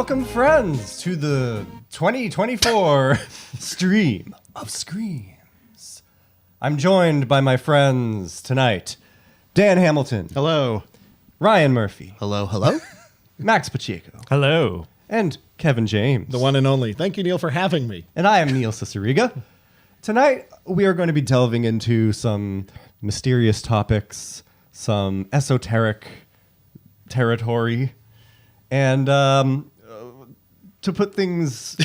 Welcome, friends, to the 2024 stream of Screams. I'm joined by my friends tonight, Dan Hamilton. Hello. Ryan Murphy. Hello, hello. Max Pacheco. Hello. And Kevin James. The one and only. Thank you, Neil, for having me. And I am Neil Ciceriga. Tonight, we are going to be delving into some mysterious topics, some esoteric territory, and to put things...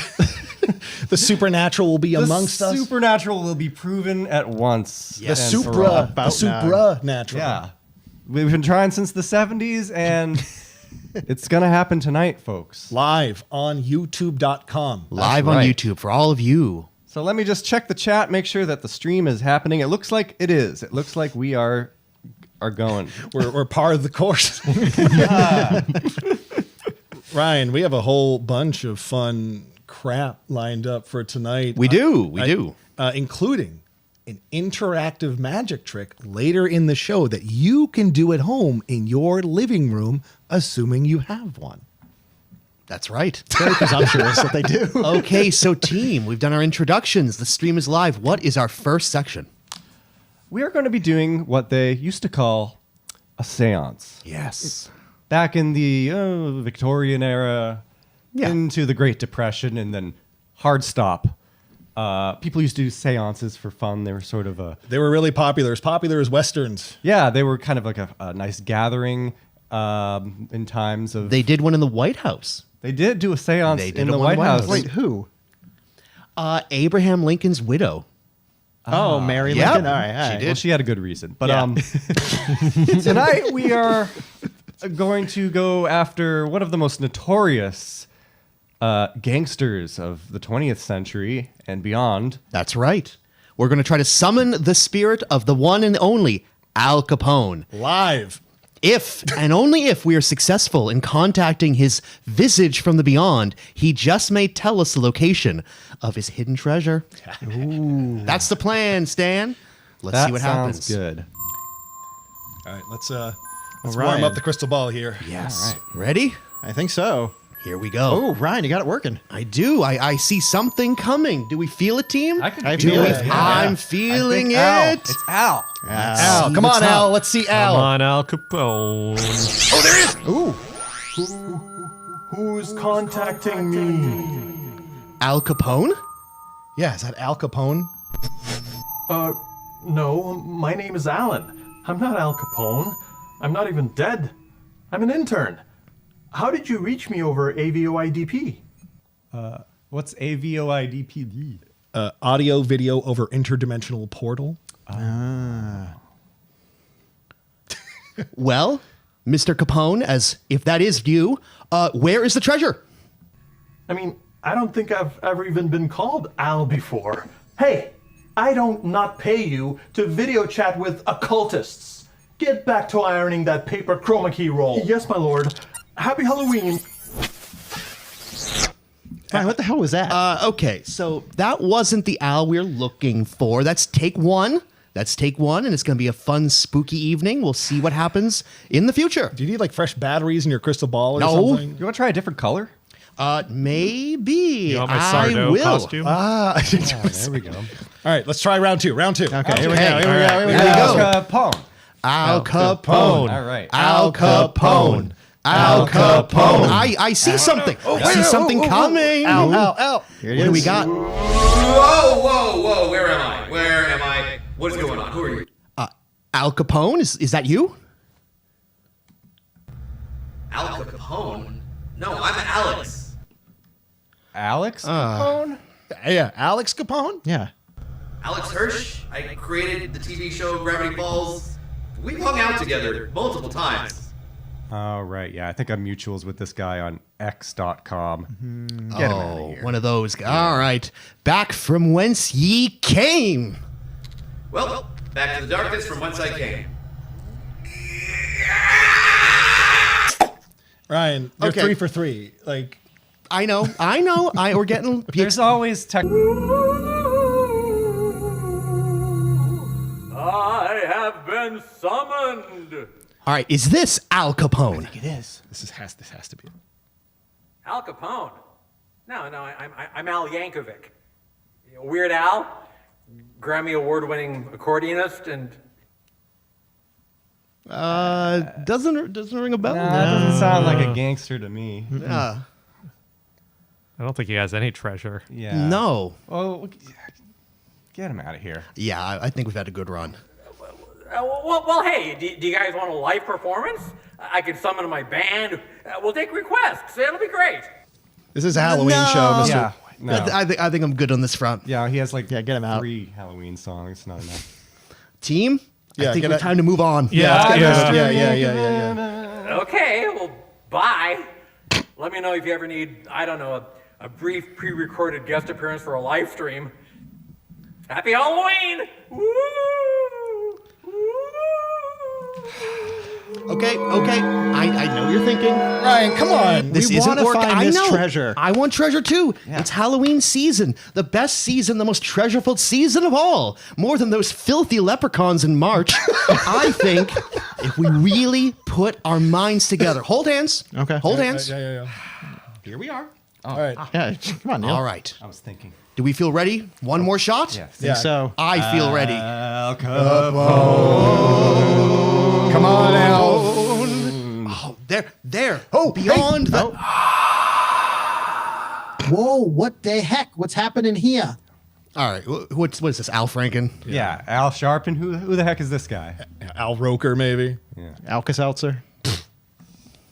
The supernatural will be amongst us. The supernatural will be proven at once. The supranatural. Yeah. We've been trying since the 70s, and it's going to happen tonight, folks. Live on YouTube.com. Live on YouTube for all of you. So let me just check the chat, make sure that the stream is happening. It looks like it is. It looks like we are going. We're part of the course. Ryan, we have a whole bunch of fun crap lined up for tonight. We do. Including an interactive magic trick later in the show that you can do at home in your living room, assuming you have one. That's right. Very presumptuous that they do. Okay, so team, we've done our introductions. The stream is live. What is our first section? We are going to be doing what they used to call a seance. Yes. Back in the Victorian era, Yeah. into the Great Depression, and then hard stop. People used to do seances for fun. They were sort of They were really popular. As popular as Westerns. yeah, they were kind of like a nice gathering in times of... They did one in the White House. They did do a seance They did in it the in White White House. House. Wait, who? Abraham Lincoln's widow. Oh, Mary Yep. Lincoln. All right. She did. Well, she had a good reason. But Yeah. tonight we are going to go after one of the most notorious gangsters of the 20th century and beyond. That's right. We're going to try to summon the spirit of the one and only Al Capone. Live. If and only if we are successful in contacting his visage from the beyond, he just may tell us the location of his hidden treasure. That's the plan, Stan. Let's That see what sounds happens. good. All right, let's warm Ryan. up the crystal ball here. Yes. Ready? I think so. Here we go. Oh, Ryan, you got it working. I do. I see something coming. Do we feel it, team? I can I feel feel it. it. I'm feeling it. Al. It's Al. Al, come what's on, up. Al. Let's see Al. Come on, Al Capone. Oh, there he is. Ooh. Who's contacting me? Al Capone? Yeah, is that Al Capone? No, my name is Alan. I'm not Al Capone. I'm not even dead. I'm an intern. How did you reach me over AVOIDP? What's AVOIDPD? Audio, video over interdimensional portal. Well, Mr. Capone, as if that is you, where is the treasure? I mean, I don't think I've ever even been called Al before. Hey, I don't not pay you to video chat with occultists. Get back to ironing that paper chroma key roll. Yes, my lord. Happy Halloween. Ryan, what the hell was that? Okay, so that wasn't the Al we're looking for. That's take one. That's take one, and it's going to be a fun, spooky evening. We'll see what happens in the future. Do you need like fresh batteries in your crystal ball or No. something? You want to try a different color? Maybe. You want my I Sardo will. costume? There we go. All right, let's try round two. Round two. Okay, here we Okay, go. Here we all go. right. Here we Here go. we go. Al Capone. Al Capone. Capone. All right. Al Capone. Al Capone. I see something. I see something coming. Al. Here it What do we is. got? Whoa, where am I? What is going on? Who are you? Al Capone? Is that you? Al Capone? No, I'm Alex. Alex Capone? Yeah, Alex Capone? Yeah. Alex Hirsch. I created the TV show Gravity Falls. We've hung out together multiple times. Oh, right. Yeah, I think I'm mutuals with this guy on X.com. Get him out of here. One of those. All right. Back from whence ye came. Well, back to the darkness from whence I came. Ryan, you're Okay. 3 for 3. Like, I know. We're getting. There's always tech. I have been summoned. All right. Is this Al Capone? It is. this has to be it. Al Capone? No, I'm Al Yankovic. Weird Al, Grammy Award-winning accordionist, and doesn't ring a bell. That doesn't sound like a gangster to me. Uh, I don't think he has any treasure. Yeah. no. Oh, get him out of here. Yeah, I think we've had a good run. well, hey, do you guys want a live performance? I can summon my band. We'll take requests. It'll be great. This is a Halloween show, Mr. Yeah. No. I think I'm good on this front. Yeah, he has like Yeah, get him out. 3 Halloween songs. Not enough. Team, Yeah, I think get it's out- time to move on. Yeah. Okay, well, bye. Let me know if you ever need, I don't know, a brief pre-recorded guest appearance for a live stream. Happy Halloween! Woo! Okay. I know what you're thinking. Ryan, come on. This We isn't wanna working. find I this know. treasure. I want treasure too. Yeah. It's Halloween season, the best season, the most treasureful season of all. More than those filthy leprechauns in March. I think if we really put our minds together, hold hands. Okay. Hold hands. Yeah. Here we are. All right. Yeah, come on, Neil. All right. I was thinking. Do we feel ready? One more shot? Yeah. Think so. I feel ready. Al Capone. Come on, Al. Oh, there. Oh, beyond the. Whoa, what the heck? What's happening here? All right. What is this? Al Franken? Yeah, Al Sharpton. Who the heck is this guy? Al Roker, maybe. Alka-Seltzer.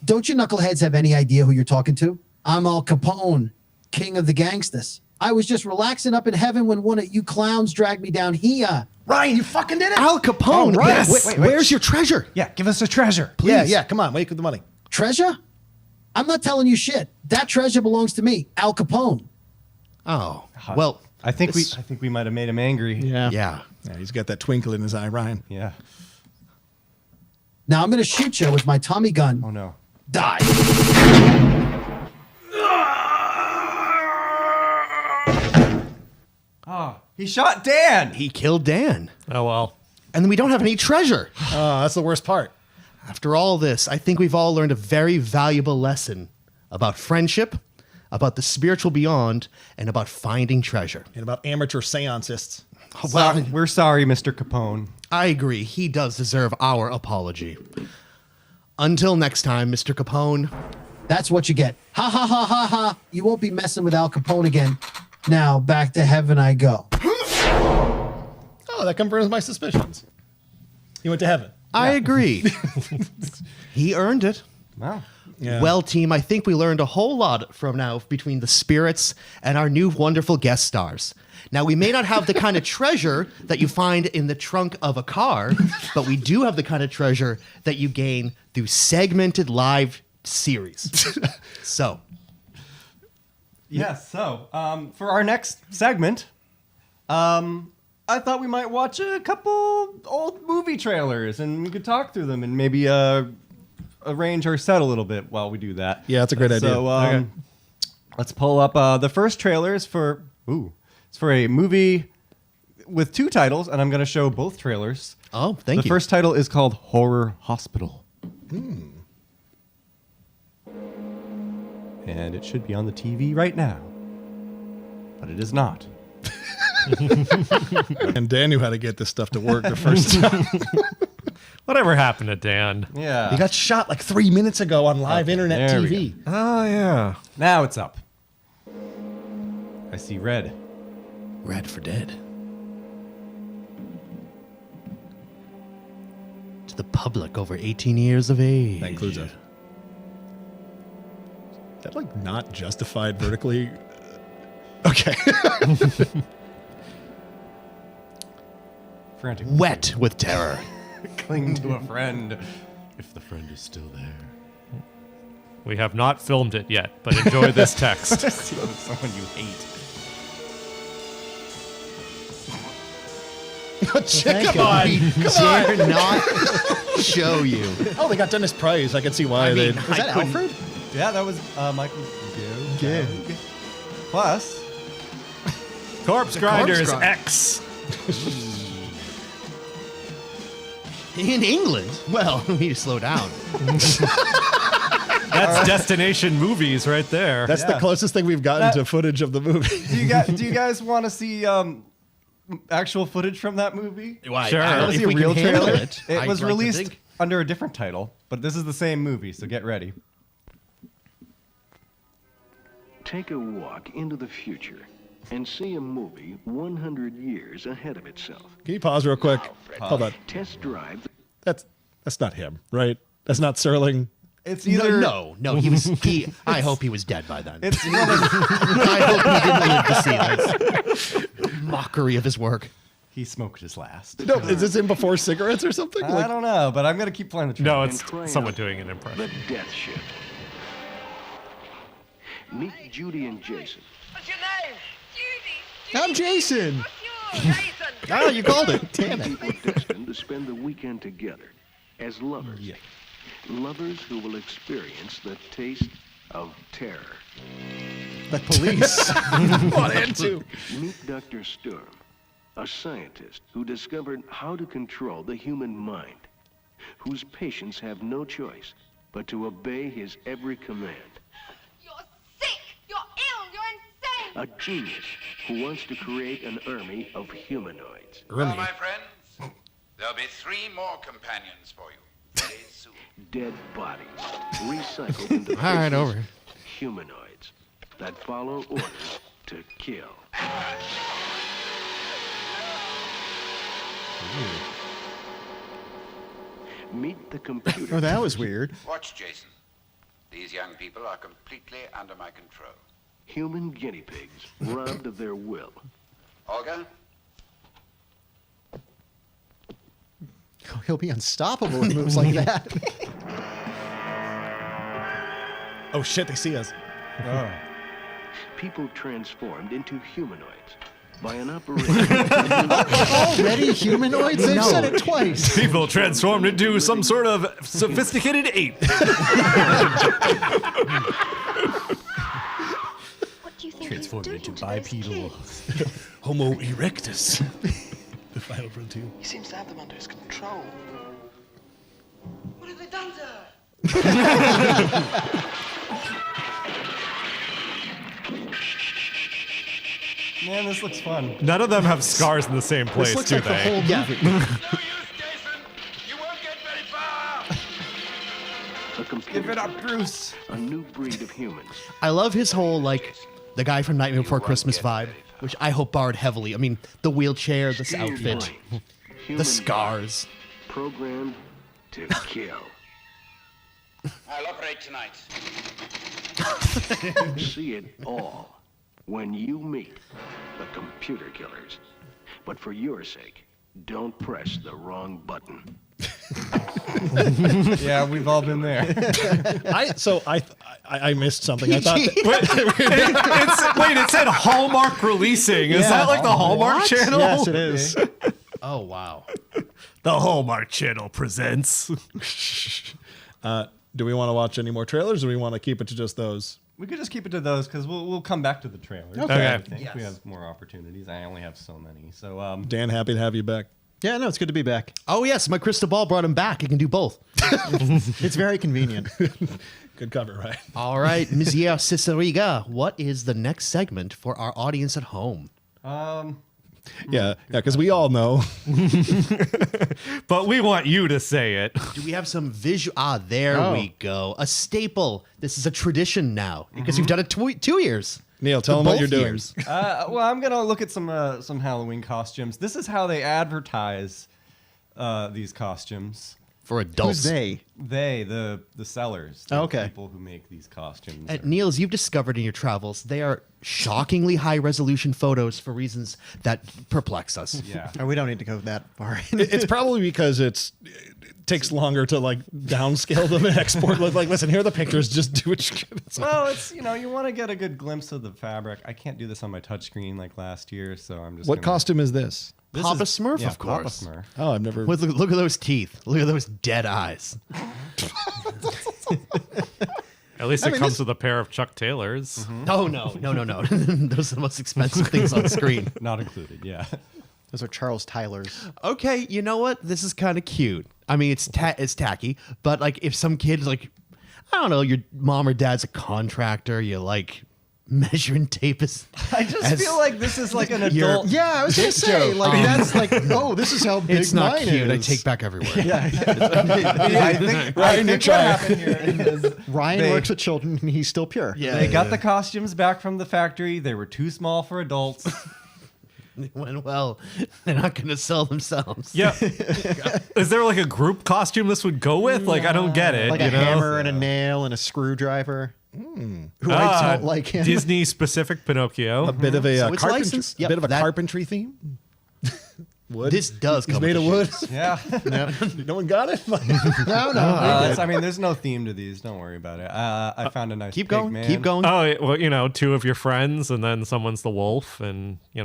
Don't you knuckleheads have any idea who you're talking to? I'm Al Capone, king of the gangsters. I was just relaxing up in heaven when one of you clowns dragged me down here. Ryan, you fucking did it. Al Capone. right. Yes. Wait. Where's your treasure? Yeah, give us a treasure. Yeah. Come on, wake up the money. Treasure? I'm not telling you shit. That treasure belongs to me, Al Capone. Oh, well, I think we might have made him angry. Yeah. yeah. Yeah, he's got that twinkle in his eye, Ryan. Yeah. Now I'm going to shoot you with my Tommy gun. Oh no. Die. Oh, he shot Dan. He killed Dan. Oh, well. And then we don't have any treasure. Oh, that's the worst part. After all this, I think we've all learned a very valuable lesson about friendship, about the spiritual beyond, and about finding treasure. And about amateur seancists. Well, We're sorry, Mr. Capone. I agree. He does deserve our apology. Until next time, Mr. Capone. That's what you get. Ha ha ha ha ha. You won't be messing with Al Capone again. Now back to heaven I go. Oh, that confirms my suspicions. He went to heaven. I agree. He earned it. Wow. Yeah. Well, team, I think we learned a whole lot from now between the spirits and our new wonderful guest stars. Now, we may not have the kind of treasure that you find in the trunk of a car, but we do have the kind of treasure that you gain through segmented live series. So, Yes. So, for our next segment, I thought we might watch a couple old movie trailers, and we could talk through them, and maybe arrange our set a little bit while we do that. Yeah, that's a great idea. So, let's pull up the first trailer is for it's for a movie with 2 titles, and I'm going to show both trailers. oh, thank The you. first title is called Horror Hospital. And it should be on the TV right now. But it is not. And Dan knew how to get this stuff to work the first time. Whatever happened to Dan? Yeah. He got shot like 3 minutes ago on live internet there we TV. Oh, yeah. Now it's up. I see red. Red for dead. To the public over 18 years of age. That includes us. Is that like not justified vertically? Okay. Frantic. Wet with terror. Cling to a friend. If the friend is still there. We have not filmed it yet, but enjoy this text. Someone you hate. Come on. We dare not show you. Oh, they got Dennis Price. I can see why I they. mean, Was that I couldn't- Alfred? Yeah, that was Michael Gove. Plus, Corpse Grinders Grinder. X. In England? Well, we need to slow down. That's destination movies right there. That's the closest thing we've gotten to footage of the movie. Do you guys want to see actual footage from that movie? Why? Sure. I don't know Want to if see a we can real handle trailer? it. It I'd was like to released think. under a different title, but this is the same movie, so get ready. Take a walk into the future and see a movie 100 years ahead of itself. Can you pause real quick? Hold on. Test drive. That's not him, right? That's not Serling. It's either No. He was. I hope he was dead by then. It's one of I hope he didn't live to see this mockery of his work. he smoked his last. No, is this him before cigarettes or something? I don't know, but I'm gonna keep playing the trailer. No, And it's try someone out doing an The impression. Death Shift. Meet Judy and Jason. What's your name? Judy. I'm Jason. What's yours? Jason. Oh, you called it. Damn it. People destined to spend the weekend together as lovers. Lovers who will experience the taste of terror. The police. What into? Meet Dr. Sturm, a scientist who discovered how to control the human mind, whose patients have no choice but to obey his every command. You're sick. You're ill. You're insane. A genius who wants to create an army of humanoids. Well, my friends, there'll be 3 more companions for you very soon. Dead bodies recycled into All right, over. humanoids that follow orders to kill. Meet the computer. Oh, that was weird. Watch, Jason. These young people are completely under my control. Human guinea pigs robbed of their will. Olga, He'll be unstoppable with moves like that. Oh shit, they see us. People transformed into humanoids by an operation. Already humanoids? They've said it twice. People transformed into some sort of sophisticated ape. What do you think Transformed he's into doing to those bipedal. kids? Homo erectus. The final frontier. he seems to have them under his control. What have they done to her? Man, this looks fun. None of them have scars in the same place, This looks do like the they? whole movie. No use, Jason. You won't get very far. A computer, Give it up, Bruce. a new breed of humans. I love his whole like the guy from Nightmare Before Christmas vibe, which I hope borrowed heavily. I mean, the wheelchair, this outfit, Human the scars. programmed to kill. I'll operate tonight. See it all when you meet the computer killers. But for your sake, don't press the wrong button. Yeah, we've all been there. I missed something. I thought Wait, it said Hallmark releasing. Is that like the Hallmark channel? Yes, it is. Oh wow. The Hallmark channel presents. do we want to watch any more trailers or do we want to keep it to just those? We could just keep it to those because we'll come back to the trailers. Okay. I think we have more opportunities. I only have so many. So Dan, happy to have you back. Yeah, no, it's good to be back. Oh yes, my crystal ball brought him back. He can do both. It's very convenient. Good cover, right? All right, Monsieur Ciceriga, what is the next segment for our audience at home? Yeah, because we all know. But we want you to say it. Do we have some visual? There we go. A staple. This is a tradition now because you've done it 2 years. Neil, tell them what you're Both doing. years. well, I'm gonna look at some Halloween costumes. This is how they advertise these costumes. For adults. Who's they? They, the sellers, the Okay. people who make these costumes. And Niels, you've discovered in your travels, they are shockingly high resolution photos for reasons that perplex us. Yeah. Oh, we don't need to go that far. It's probably because it takes longer to like downscale them and export. Like, listen, here are the pictures. Just do what you can. Well, it's you want to get a good glimpse of the fabric. I can't do this on my touchscreen like last year, so I'm just. What costume is this? Papa Smurf, yeah, of course. Papa Smurf. Oh, I've never. Look at those teeth. Look at those dead eyes. At least it comes with a pair of Chuck Taylors. Oh, no. Those are the most expensive things on screen. Not included. Yeah. Those are Charles Tyler's. Okay, you know what? This is kind of cute. I mean, it's tacky, but like if some kid like, I don't know, your mom or dad's a contractor. You like measuring tape as I just feel like this is like an adult. Yeah, I was gonna say, joke. like that's like, oh, this is how big it's not mine cute. I is. take back every word. I think what happened here is Ryan works with children and he's still pure. Yeah, they got the costumes back from the factory. They were too small for adults. They went well. They're not going to sell themselves. Yeah. Is there like a group costume this would go with? Like, I don't get it. Like a hammer and a nail and a screwdriver. Who I don't like him. Disney specific Pinocchio. A bit of a So it's licensed. Yep, bit of a that- carpentry theme. Wood. This does He's come made of with wood. Yeah. No one got it. No. I mean, there's no theme to these. Don't worry about it. I found a nice Keep pig going. man. Keep going. Oh, well, two of your friends, and then someone's the wolf, and you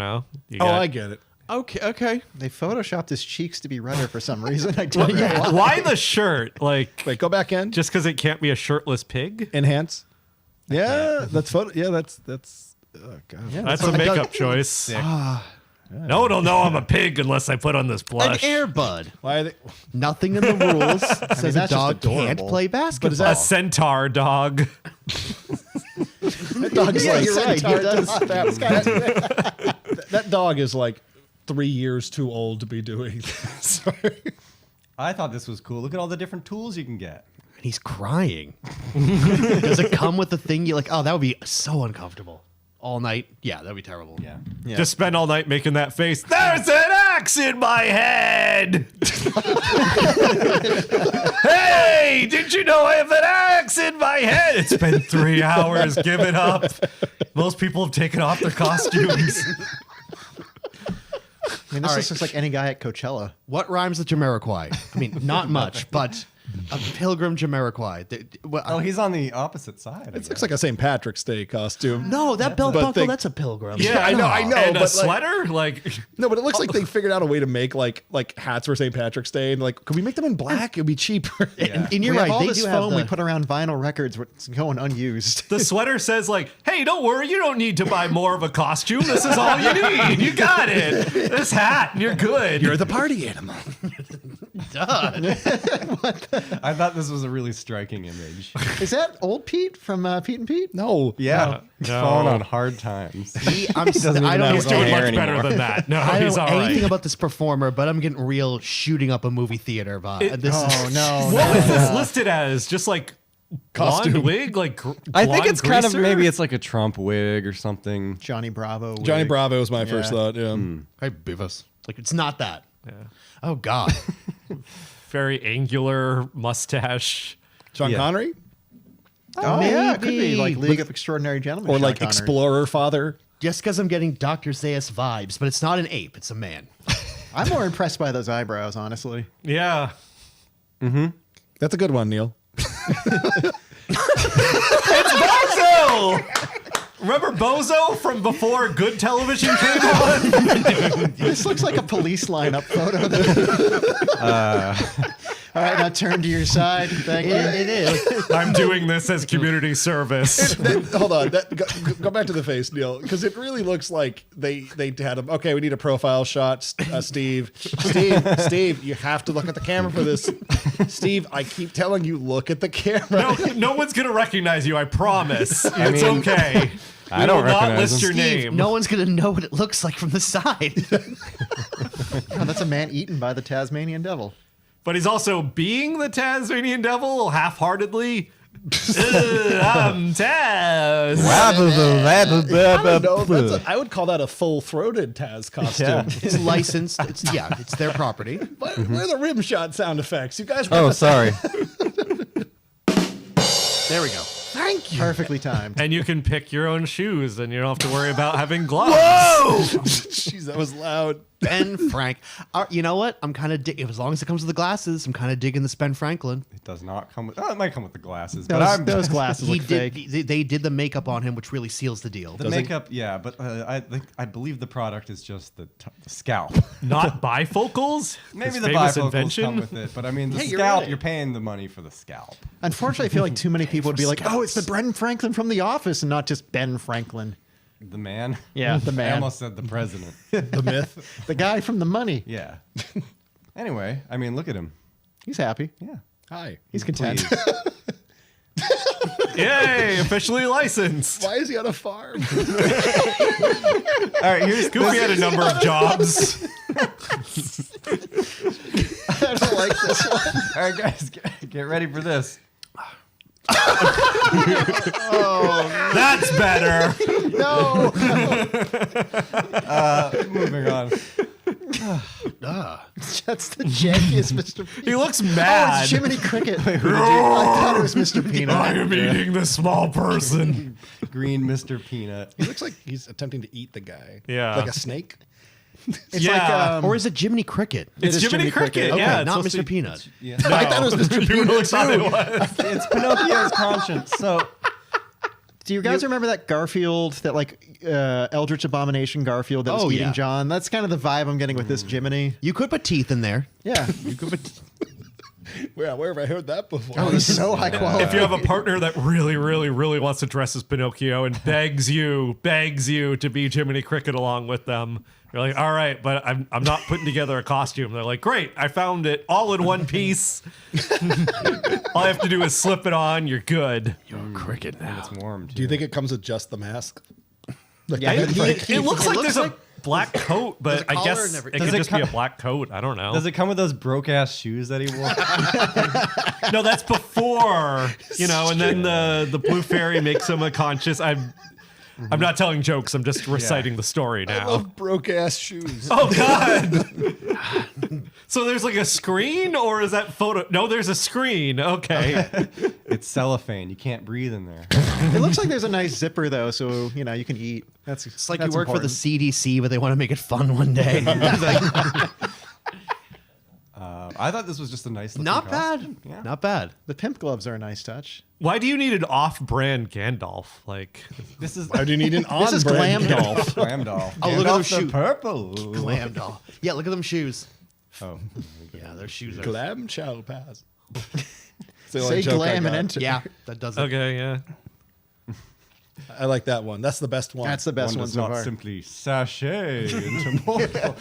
I get it. Okay. They photoshopped his cheeks to be redder for some reason. I don't know why. Why the shirt? Like, Wait, go back in. just because it can't be a shirtless pig? Enhance. Yeah, that's photo. Yeah, that's. Oh god. Yeah, That's a makeup choice. No one will know I'm a pig unless I put on this An blush. Airbud. Why are they? Nothing in the rules says a that's just dog can't adorable. play basketball. A centaur dog. That dog's Yeah, like. you're right. He does. That dog is like 3 years too old to be doing this. Sorry. I thought this was cool. Look at all the different tools you can get. And he's crying. Does it come with the thing you like? Oh, that would be so uncomfortable. All night? Yeah, that'd be terrible. Yeah. Just spend all night making that face. There's an axe in my head. Hey, did you know I have an axe in my head? It's been 3 hours. Give it up. Most people have taken off their costumes. I mean, this is just like any guy at Coachella. What rhymes with Jamiroquai? I mean, not much, but a pilgrim Jamiroquai. Oh, he's on the opposite side. It looks like a St. Patrick's Day costume. No, that belt But buckle, they- that's a pilgrim. Yeah, I know. And a but sweater? Like, no, but it looks like they figured out a way to make like hats for St. Patrick's Day, and like, could we make them in black? It'd be cheaper. And you're We have right. all They this do have foam we the, put around vinyl records. It's going unused. the sweater says, like, hey, don't worry. You don't need to buy more of a costume. This is all you need. You got it. This hat, and you're good. You're the party animal. I thought this was a really striking image. Is that old Pete from Pete and Pete? No. Yeah. He's No. fallen on hard times. I'm, doesn't I even don't have He's his doing own much hair better anymore. than that. No, I don't he's know all right. anything about this performer, but I'm getting real shooting up a movie theater vibe. Oh, no. What was this listed as? Just like Costume. blonde wig? Like I think it's kind of greaser? maybe it's like a Trump wig or something. Johnny Bravo. Johnny wig. Bravo was my first thought. Yeah. Hey, Beavis. Like, it's not that. Yeah. Oh, God. very angular mustache. Sean Yeah. Connery, Oh, yeah. It could be Maybe. like League of Extraordinary Gentlemen. or Sean like Connery. Explorer Father. Just because I'm getting Dr. Zayas vibes, but it's not an ape. It's a man. I'm more impressed by those eyebrows, honestly. Yeah. That's a good one, Neil. Bozo! Remember Bozo from before good television came on? This looks like a police lineup photo. All right, now turn to your side. Thank you. It is. I'm doing this as community service. Hold on, go back to the face, Neil, because it really looks like they had him. Okay, we need a profile shot, Steve. Steve, you have to look at the camera for this. Steve, I keep telling you, look at the camera. No one's gonna recognize you. I promise. It's mean, okay. I We don't will not recognize list him. your Steve, name. no one's going to know what it looks like from the side. Oh, that's a man eaten by the Tasmanian devil. But he's also being the Tasmanian devil half-heartedly. I'm Taz. I don't know. I would call that a full-throated Taz costume. It's licensed. It's their property. Where are the rim shot sound effects? You guys. Oh, sorry. There we go. Thank you. Perfectly timed. And you can pick your own shoes, and you don't have to worry about having gloves. Whoa! Jeez, that was loud. Ben Frank. You know what? I'm kind of as long as it comes with the glasses, I'm kind of digging this Ben Franklin. It does not come with. Oh, it might come with the glasses, Those, but I'm those glasses He look did. fake. They did the makeup on him, which really seals the deal. the makeup. Yeah, but I believe the product is just the scalp. Not bifocals? Maybe His the famous bifocals invention? come with it, but I mean the Hey, you're scalp. right. You're paying the money for the scalp. Unfortunately, I feel like too many people would be like, "Oh, it's the Ben Franklin from The Office," and not just Ben Franklin. The man. Yeah, the I man, almost said the president. The myth. the guy from The Money. Yeah. Anyway, I mean, look at him. He's happy. Yeah. Hi. He's content. Please. Yay! Officially licensed. Why is he on a farm? All right, here's Goofy had a number of jobs. I don't like this one. All right, guys, get ready for this. That's better. No. Moving on. That's the jankiest Mr. Peanut. He looks Oh, mad. it's Jiminy Cricket. I thought it was Mr. Peanut. I am eating the small person. Green Mr. Peanut. He looks like he's attempting to eat the guy. Yeah. Like a snake. It's Yeah. like, Or is it Jiminy Cricket? It's is Jiminy Jiminy Cricket. Cricket. Okay, Yeah, it's not supposed Mr. to- Peanut. Yeah. I thought it was Mr. You really Peanut thought it too. was. It's Pinocchio's conscience. So do you guys remember that Garfield, that like Eldritch Abomination Garfield that was Oh, eating yeah. John? That's kind of the vibe I'm getting with this Jiminy. You could put teeth in there. Yeah. You could put. Where have I heard that before? Oh, this is so high quality. If you have a partner that really, really, really wants to dress as Pinocchio and begs you to be Jiminy Cricket along with them, you're like, all right, but I'm not putting together a costume. They're like, great, I found it all in one piece. All I have to do is slip it on. You're good. You're a cricket now. it's warm. Do you think it comes with just the mask? Like Yeah, the head break? It looks like there's like a black coat, but I collar guess and it everything. could Does it just be a come- black coat. I don't know. Does it come with those broke ass shoes that he wore? No, that's before, and then the blue fairy makes him a conscious. I'm not telling jokes. I'm just reciting the story I now. love broke ass shoes. Oh God! So there's like a screen, or is that photo? No, there's a screen. Okay. It's cellophane. You can't breathe in there. It looks like there's a nice zipper though, so you can eat. It's like that's you work for the important. CDC, but they want to make it fun one day. I thought this was just a nice looking Not costume. bad. Yeah. Not bad. The pimp gloves are a nice touch. Why do you need an off-brand Gandalf? Like, This is Why do you need an on This is Glam Doll. Glam doll. Oh, look at those Gandalf the shoes. purple. Glam doll. Yeah, look at them shoes. Oh, Yeah, their shoes are. Glam shall pass. Say glam and enter. Yeah, that does it. okay, yeah. I like that one. That's the best one. That's the best one one does so not far. simply sashay into mortal.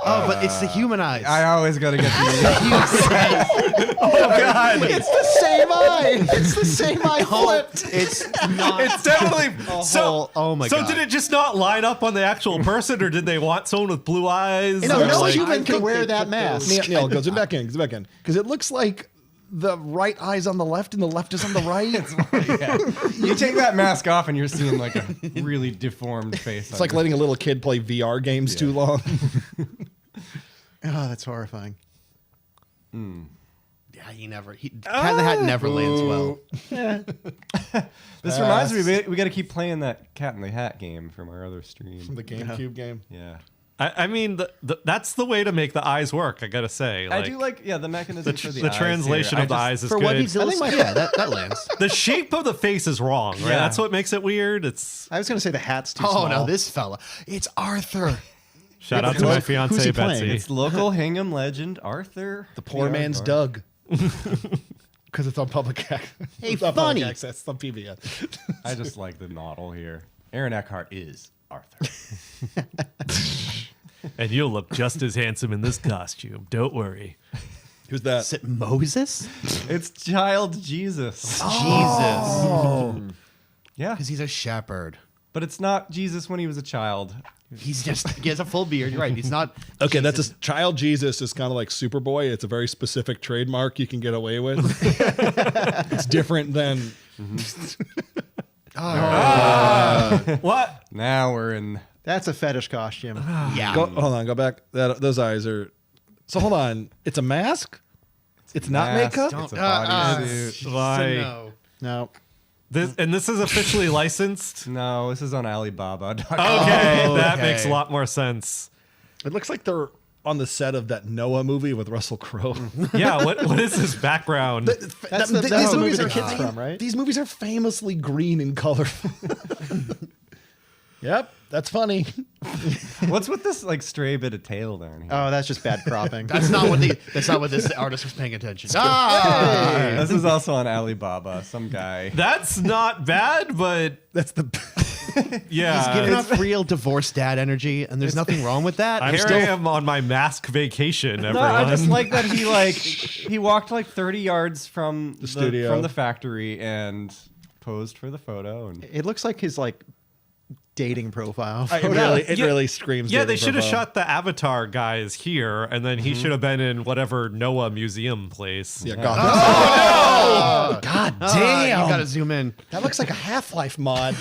Oh, but it's the human eyes. I always got to get the. Oh God! It's the same eye. It's the same eye flipped. It's not. It's definitely so. Oh my So god. did it just not line up on the actual person, or did they want someone with blue eyes? No, or no like- human I can think wear they that put mask. Neil, go zoom back in. Zoom back in. Because it looks like the right eye's on the left and the left is on the right. You take that mask off and you're seeing like a really deformed face. It's like letting a little kid play VR games too long. Oh, that's horrifying. Yeah, Cat in the Hat never lands well. This reminds me, we got to keep playing that Cat in the Hat game from our other stream. From the GameCube game. Yeah. I mean, that's the way to make the eyes work. I gotta say, I do like, the mechanism for the the eyes translation here. of the eyes is For good. what he's illustrating, yeah, that lands. The shape of the face is wrong, right? Yeah. That's what makes it weird. It's I was going to say the hat's too Oh small. no, this fella. It's Arthur. shout out to my who's fiance he playing? Betsy. It's local Hingham legend Arthur. The poor the man's aardvark. Doug. Because it's on public access. Hey, It's not funny. public access. It's on PBS. I just like the noddle here. Aaron Eckhart is Arthur. And you'll look just as handsome in this costume. Don't worry. Who's that? Is it Moses? It's child Jesus. Jesus. Yeah. Because he's a shepherd. But it's not Jesus when he was a child. He has a full beard. You're right. He's not. Okay, that's a child Jesus is kind of like Superboy. It's a very specific trademark you can get away with. It's different than What? Now we're in. That's a fetish costume. Yeah. hold on, go back. Those eyes are. So hold on. It's a mask. It's not mask, makeup. It's a bodysuit. Why? No. No. This is officially licensed. No, this is on Alibaba.com. Okay, that okay. makes a lot more sense. It looks like they're on the set of that Noah movie with Russell Crowe. Yeah, what is this background? That's the these movie movies the are kid's from, right? These movies are famously green and colorful. Yep, that's funny. What's with this like stray bit of tail there? Oh, that's just bad cropping. That's not what this artist was paying attention. This is also on Alibaba. Some guy. That's not bad, but That's the Yeah. He's giving off real divorced dad energy, and there's nothing wrong with that. Here I am on my mask vacation, No, everyone. I just like that he walked like 30 yards from the studio. from the factory and posed for the photo. And It looks like his like dating profile. It really screams. Yeah, dating they should have profile. shot the Avatar guys here, and then he should have been in whatever Noah museum place. Yeah, God. Oh, God damn! You gotta zoom in. That looks like a Half-Life mod.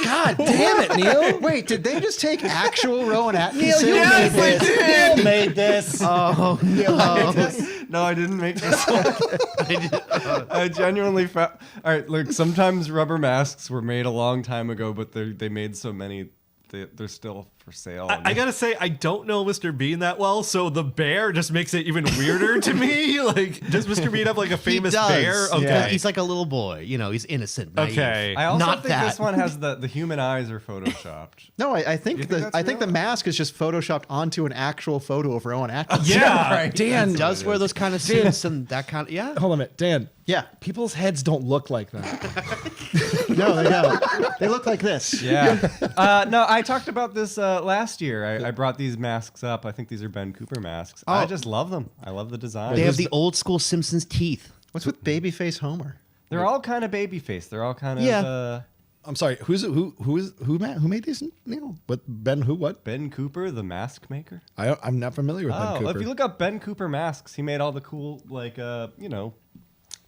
God damn it, Neil. Wait, did they just take actual Rowan Atkinson? Neil, you made this. Neil made this. Oh no! no, I didn't make this one. I genuinely found. All right, look. Sometimes rubber masks were made a long time ago, but they made so many. They're still for sale. I gotta say, I don't know Mr. Bean that well, so the bear just makes it even weirder to me. Like, does Mr. Bean have like a famous bear? Okay. Yeah. He's like a little boy. You know, he's innocent. Naive. Okay. I also Not think that. this one has the human eyes are photoshopped. No, I think think the that's real? mask is just photoshopped onto an actual photo of Rowan Atkinson. Yeah. right. Dan He does wear those kind of suits and that kind of Hold on a minute, Dan. Yeah. People's heads don't look like that. No, they don't. They look like this. Yeah. No, I talked about this last year. I brought these masks up. I think these are Ben Cooper masks. I just love them. I love the design. They have the old school Simpsons teeth. What's with babyface Homer? They're all kind of baby faced. They're all kind of Yeah. I'm sorry. Who made these, Neil? What Ben? Who? What? Ben Cooper, the mask maker. I'm not familiar with Ben Oh, Cooper. if you look up Ben Cooper masks, he made all the cool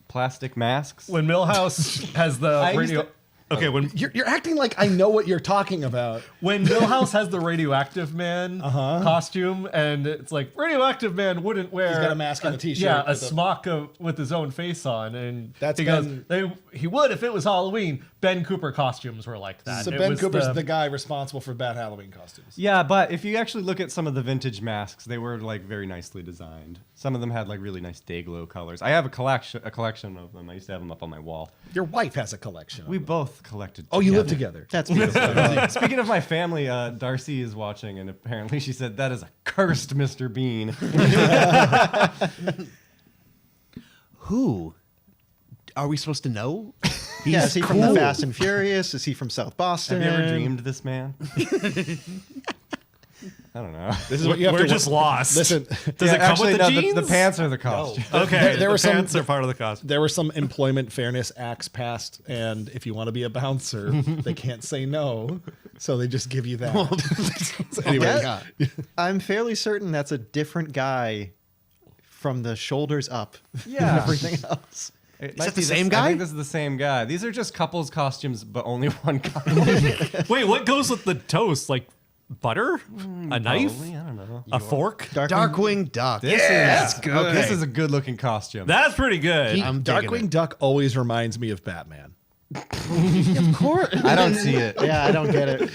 plastic masks. When Millhouse has the I used radio. to- Okay, when You're acting like I know what you're talking about. when Millhouse has the radioactive man costume, and it's like radioactive man wouldn't wear. He's got a mask and a t-shirt Yeah, a with a- smock with his own face on, and That's he goes. Ben- He would if it was Halloween. Ben Cooper costumes were like that. So It Ben was Cooper's the guy responsible for bad Halloween costumes. Yeah, but if you actually look at some of the vintage masks, they were like very nicely designed. Some of them had like really nice day glow colors. I have a collection of them. I used to have them up on my wall. Your wife has a collection. We both collected. Oh, you live together. That's beautiful. Speaking of my family, Darcy is watching, and apparently she said that is a cursed Mr. Bean. Who? Are we supposed to know? Yeah, is he from the Fast and Furious? Is he from South Boston? Have you ever dreamed this man? I don't know. This is what you have We're to just lost. Listen, Does it come actually, with the no, jeans? the pants are the costume. Okay, There were the some- pants are part of the costume. there were some employment fairness acts passed, and if you want to be a bouncer, they can't say no, so they just give you that. So anyway, I'm fairly certain that's a different guy from the shoulders up. Yeah. Everything else. It Is might that the be same I guy? think this is the same guy. These are just couples costumes, but only one couple. Wait, what goes with the toast? Like butter? A knife? Probably, I don't know. A fork? Darkwing Duck. That's good. Oh, this is a good looking costume. That's pretty good. I'm digging Darkwing it. Duck always reminds me of Batman. Of course. I don't see it. Yeah, I don't get it.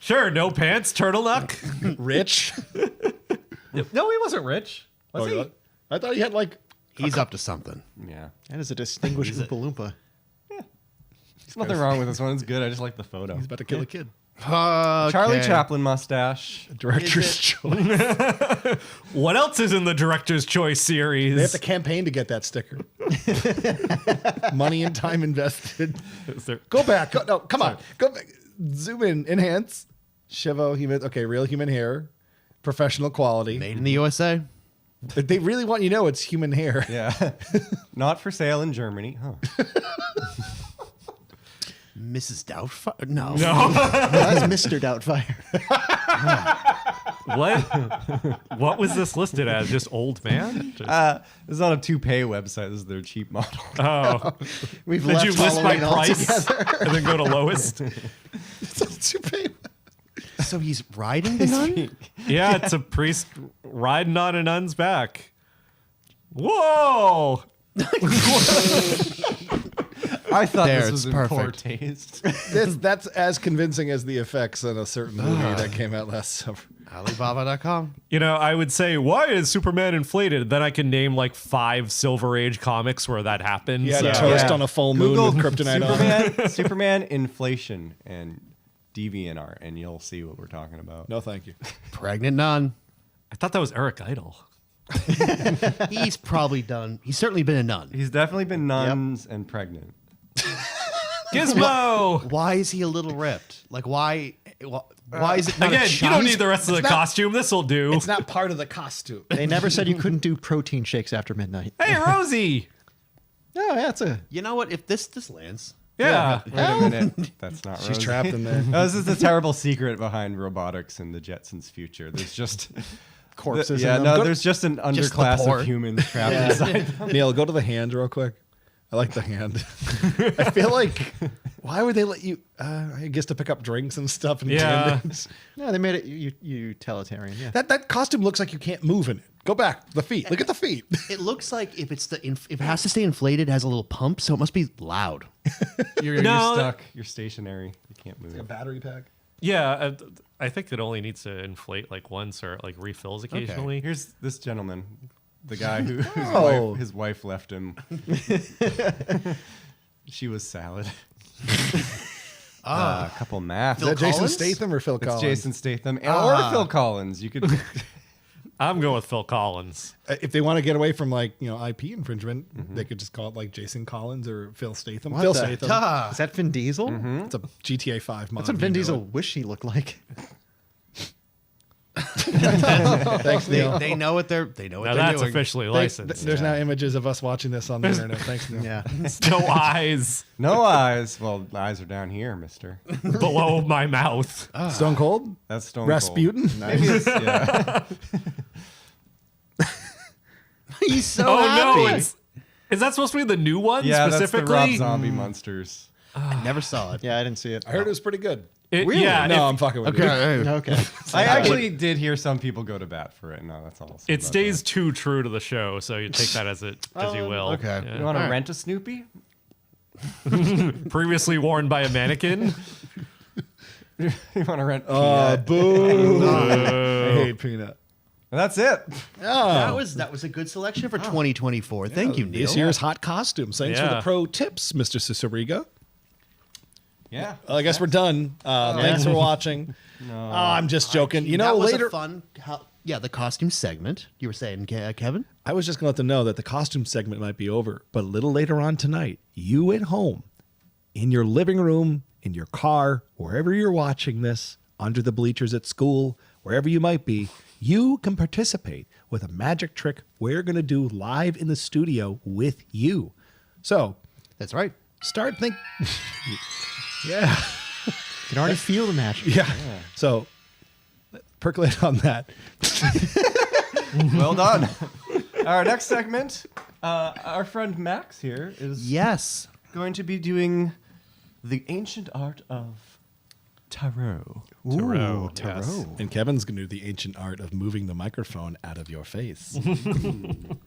Sure, no pants, turtleneck. Rich. No, he wasn't rich. Was he? I thought he had like. He's up to something. Yeah. That is a distinguished Oompa Loompa. There's nothing wrong with this one. It's good. I just like the photo. He's about to kill a kid. Charlie Chaplin mustache. Director's choice. What else is in the director's choice series? They have to campaign to get that sticker. Money and time invested. Go back. No, come on. Go back. Zoom in. Enhance. Shivo human. Okay, real human hair. Professional quality. Made in the USA. But they really want you to know it's human hair. Yeah. Not for sale in Germany. Huh. Mrs. Doubtfire? No. That's Mr. Doubtfire. What was this listed as? Just old man? Just- This is on a toupee website. This is their cheap model. oh. We've Did left you list by Halloween price altogether. and then go to lowest? So he's riding the nun? Yeah, it's a priest riding on a nun's back. Whoa! I thought There, this was it's in poor perfect. taste. That's as convincing as the effects in a certain movie that came out last summer. Alibaba.com. You know, I would say, why is Superman inflated? Then I can name like 5 Silver Age comics where that happened. He had so- toast on a full moon Google with kryptonite on. Superman inflation and DeviantArt, and you'll see what we're talking about. No, thank you. Pregnant nun. I thought that was Eric Idle. He's probably done. He's certainly been a nun. He's definitely been nuns and pregnant. Gizmo. Why is he a little ripped? Like, why is it not a Again, you don't need the rest of the not- costume. This will do. It's not part of the costume. They never said you couldn't do protein shakes after midnight. Hey, Rosie. Oh, that's a. You know what? If this lands, Yeah. Wait a minute. That's not She's Rosie. trapped in there. No, this is the terrible secret behind robotics and the Jetsons' future. There's just Corpses Yeah, in no, them. there's just an Just the underclass poor. of humans trapped inside them. Neil, go to the hand real quick. I like the hand. I feel like, why would they let you? I guess to pick up drinks and stuff. And Yeah. attendance. No, they made it utilitarian. Yeah. That costume looks like you can't move in it. Go back. The feet. Look at the feet. it looks like if it has to stay inflated, it has a little pump, so it must be loud. You're No. stuck. You're stationary. You can't move. A battery pack. Yeah. I think it only needs to inflate like once or like refills occasionally. Here's this gentleman, the guy whose Oh. his wife left him. She was salad. A couple maths. Is that Jason Collins? Statham or Phil It's Collins? Jason Statham or Phil Collins. You could. I'm going with Phil Collins. If they want to get away from IP infringement, they could just call it like Jason Collins or Phil Statham. Phil the- Statham. Is that Vin Diesel? It's a GTA 5 mod. That's what Vin Diesel wish he looked like. Thanks, Neil. They know what they're Now doing. that's officially licensed. There's now images of us watching this on the internet. Thanks, Neil. Yeah. No eyes No eyes. Well, the eyes are down here, mister. below my mouth. Stone Cold? That's Stone Rasputin? Cold. Maybe it's, yeah. He's so Oh happy. no! Is that supposed to be the new one Yeah, that's the specifically? Rob Zombie monsters. I never saw it. Yeah, I didn't see it. I heard it was pretty good. Yeah. No, if- I'm fucking with you. Okay. I actually did hear some people go to bat for it. No, that's all. it stays too true to the show, so you take that as you will. okay. Yeah. You want to rent a Snoopy? Previously worn by a mannequin. You want to rent? Peanut? Boo. I hate Peanut. That's it. That was a good selection for 2024. Thank you, Neil. This year's hot costumes. Thanks for Yeah. the pro tips, Mr. Ciceriga. Yeah. Well, I guess we're done. Thanks for watching. No. I'm just joking. You know, that was later. a fun. The costume segment. You were saying, Kevin? I was just going to let them know that the costume segment might be over, but a little later on tonight, you at home, in your living room, in your car, wherever you're watching this, under the bleachers at school, wherever you might be, you can participate with a magic trick we're going to do live in the studio with you. So, That's right. start think. Yeah. You can already feel the magic. Yeah. So, percolate on that. Well done. Our next segment, our friend Max here is Yes. going to be doing the ancient art of tarot. Tarot. Tarot. And Kevin's going to do the ancient art of moving the microphone out of your face. And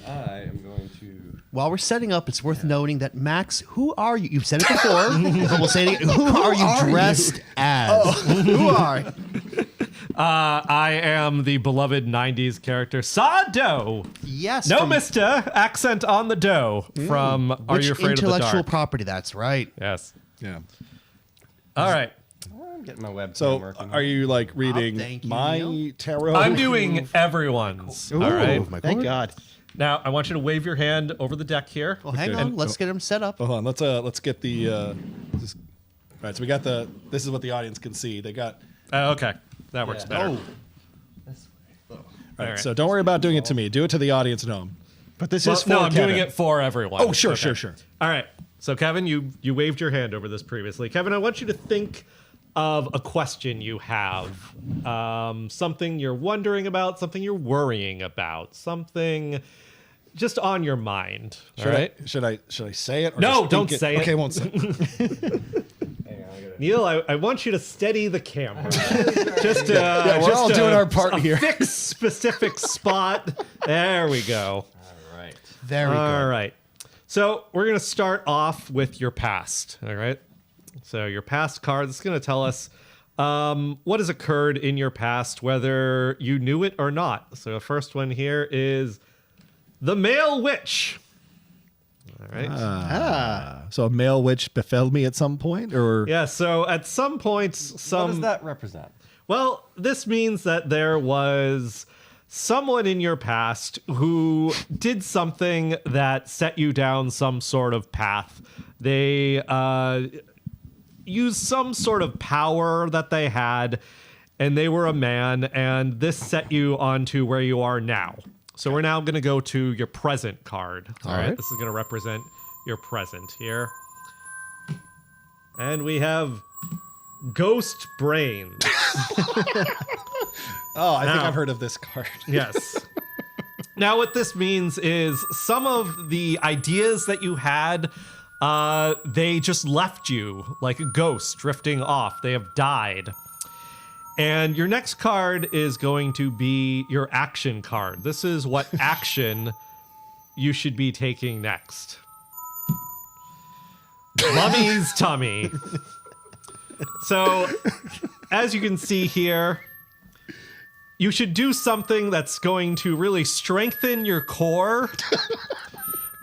I am going to. While we're setting up, it's worth noting that Max, who are you? You've said it before, but we'll say it again. Who are you dressed as? Who are you? I am the beloved 90s character Sado. Yes. No, from mister. Accent on the dough from Are which You Afraid of the intellectual Dark? property? That's right. Yes. Yeah. All right. I'm getting my webcam So, working. are you like reading thank you, my Neil. tarot? I'm doing everyone's. All right. Thank God. Now, I want you to wave your hand over the deck here. Well, hang on. Let's get him set up. Hold on. Let's get the. All right. So we got the. This is what the audience can see. They got. Okay. That works better. All right. So don't worry about doing it to me. Do it to the audience at home. But this Well, is for no, I'm Kevin. doing it for everyone. Oh, sure, Okay. sure, sure. All right. So, Kevin, you waved your hand over this previously. Kevin, I want you to think of a question you have, something you're wondering about, something you're worrying about, something just on your mind. All right. Should I say it? Or No, just don't think say it. Okay, I won't say it. Neil, I want you to steady the camera. Just Yeah, we're all doing our part here. Fix specific spot. There we go. All right. Very good. All right. So we're going to start off with your past. All right. So your past card is going to tell us what has occurred in your past, whether you knew it or not. So the first one here is the male witch. All right. So a male witch befell me at some point, or Yeah. So at some points, What does that represent? Well, this means that there was someone in your past who did something that set you down some sort of path They used some sort of power that they had, and they were a man, and this set you onto where you are now. So we're now going to go to your present card. All right. This is going to represent your present here. And we have Ghost Brains. I think I've heard of this card. Yes. Now, what this means is some of the ideas that you had, they just left you like a ghost drifting off. They have died. And your next card is going to be your action card. This is what action you should be taking next. Mummy's tummy. So, as you can see here, you should do something that's going to really strengthen your core,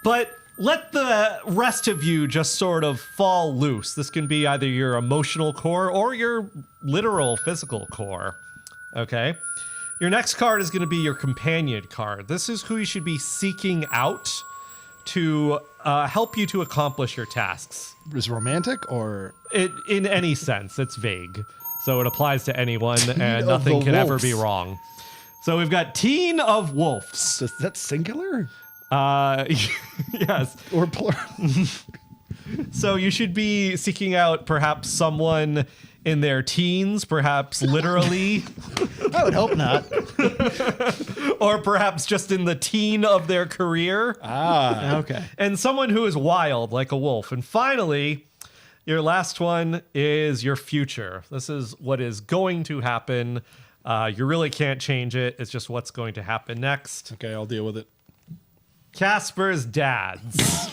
but let the rest of you just sort of fall loose. This can be either your emotional core or your literal physical core. Okay? Your next card is going to be your companion card. This is who you should be seeking out to help you to accomplish your tasks. Is romantic or? In any sense, it's vague. So it applies to anyone, and nothing can ever be wrong. So we've got Teen of Wolves. Is that singular? Yes. Or plural? So you should be seeking out perhaps someone in their teens, perhaps literally. I would hope not. Or perhaps just in the teen of their career. Okay. And someone who is wild like a wolf. And finally, your last one is your future. This is what is going to happen. You really can't change it. It's just what's going to happen next. Okay, I'll deal with it. Casper's dads.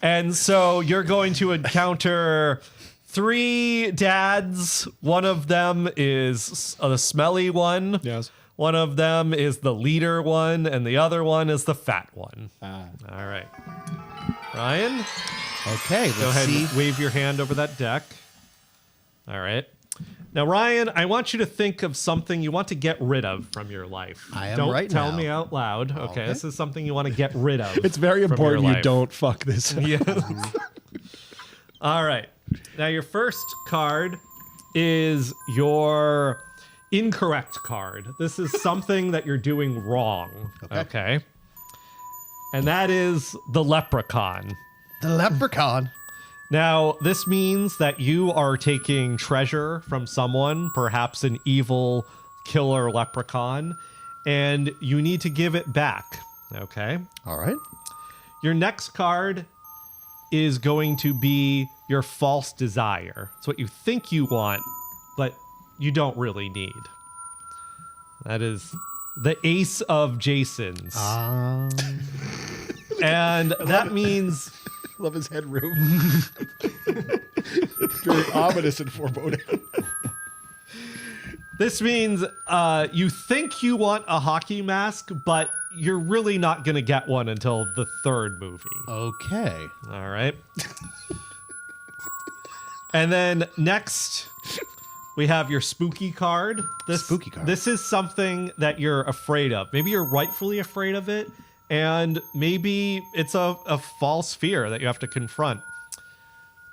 And so you're going to encounter 3 dads. One of them is the smelly one. Yes. One of them is the leader one, and the other one is the fat one. All right. Ryan? Okay, Go let's ahead see. and wave your hand over that deck. All right. Now, Ryan, I want you to think of something you want to get rid of from your life. I am Don't right tell now. me out loud. Okay, this is something you want to get rid of. It's very from your important you life. don't fuck this up. Yes. All right. Now, your first card is your incorrect card. This is something that you're doing wrong. Okay. And that is the leprechaun. The leprechaun. Now, this means that you are taking treasure from someone, perhaps an evil killer leprechaun, and you need to give it back. Okay. All right. Your next card is going to be your false desire. It's what you think you want, but you don't really need. That is the Ace of Jasons. And that means... Love his headroom. Very ominous and foreboding. This means you think you want a hockey mask, but you're really not going to get one until the 3rd movie. Okay. All right. And then next, we have your spooky card. Spooky card. This is something that you're afraid of. Maybe you're rightfully afraid of it, and maybe it's a false fear that you have to confront.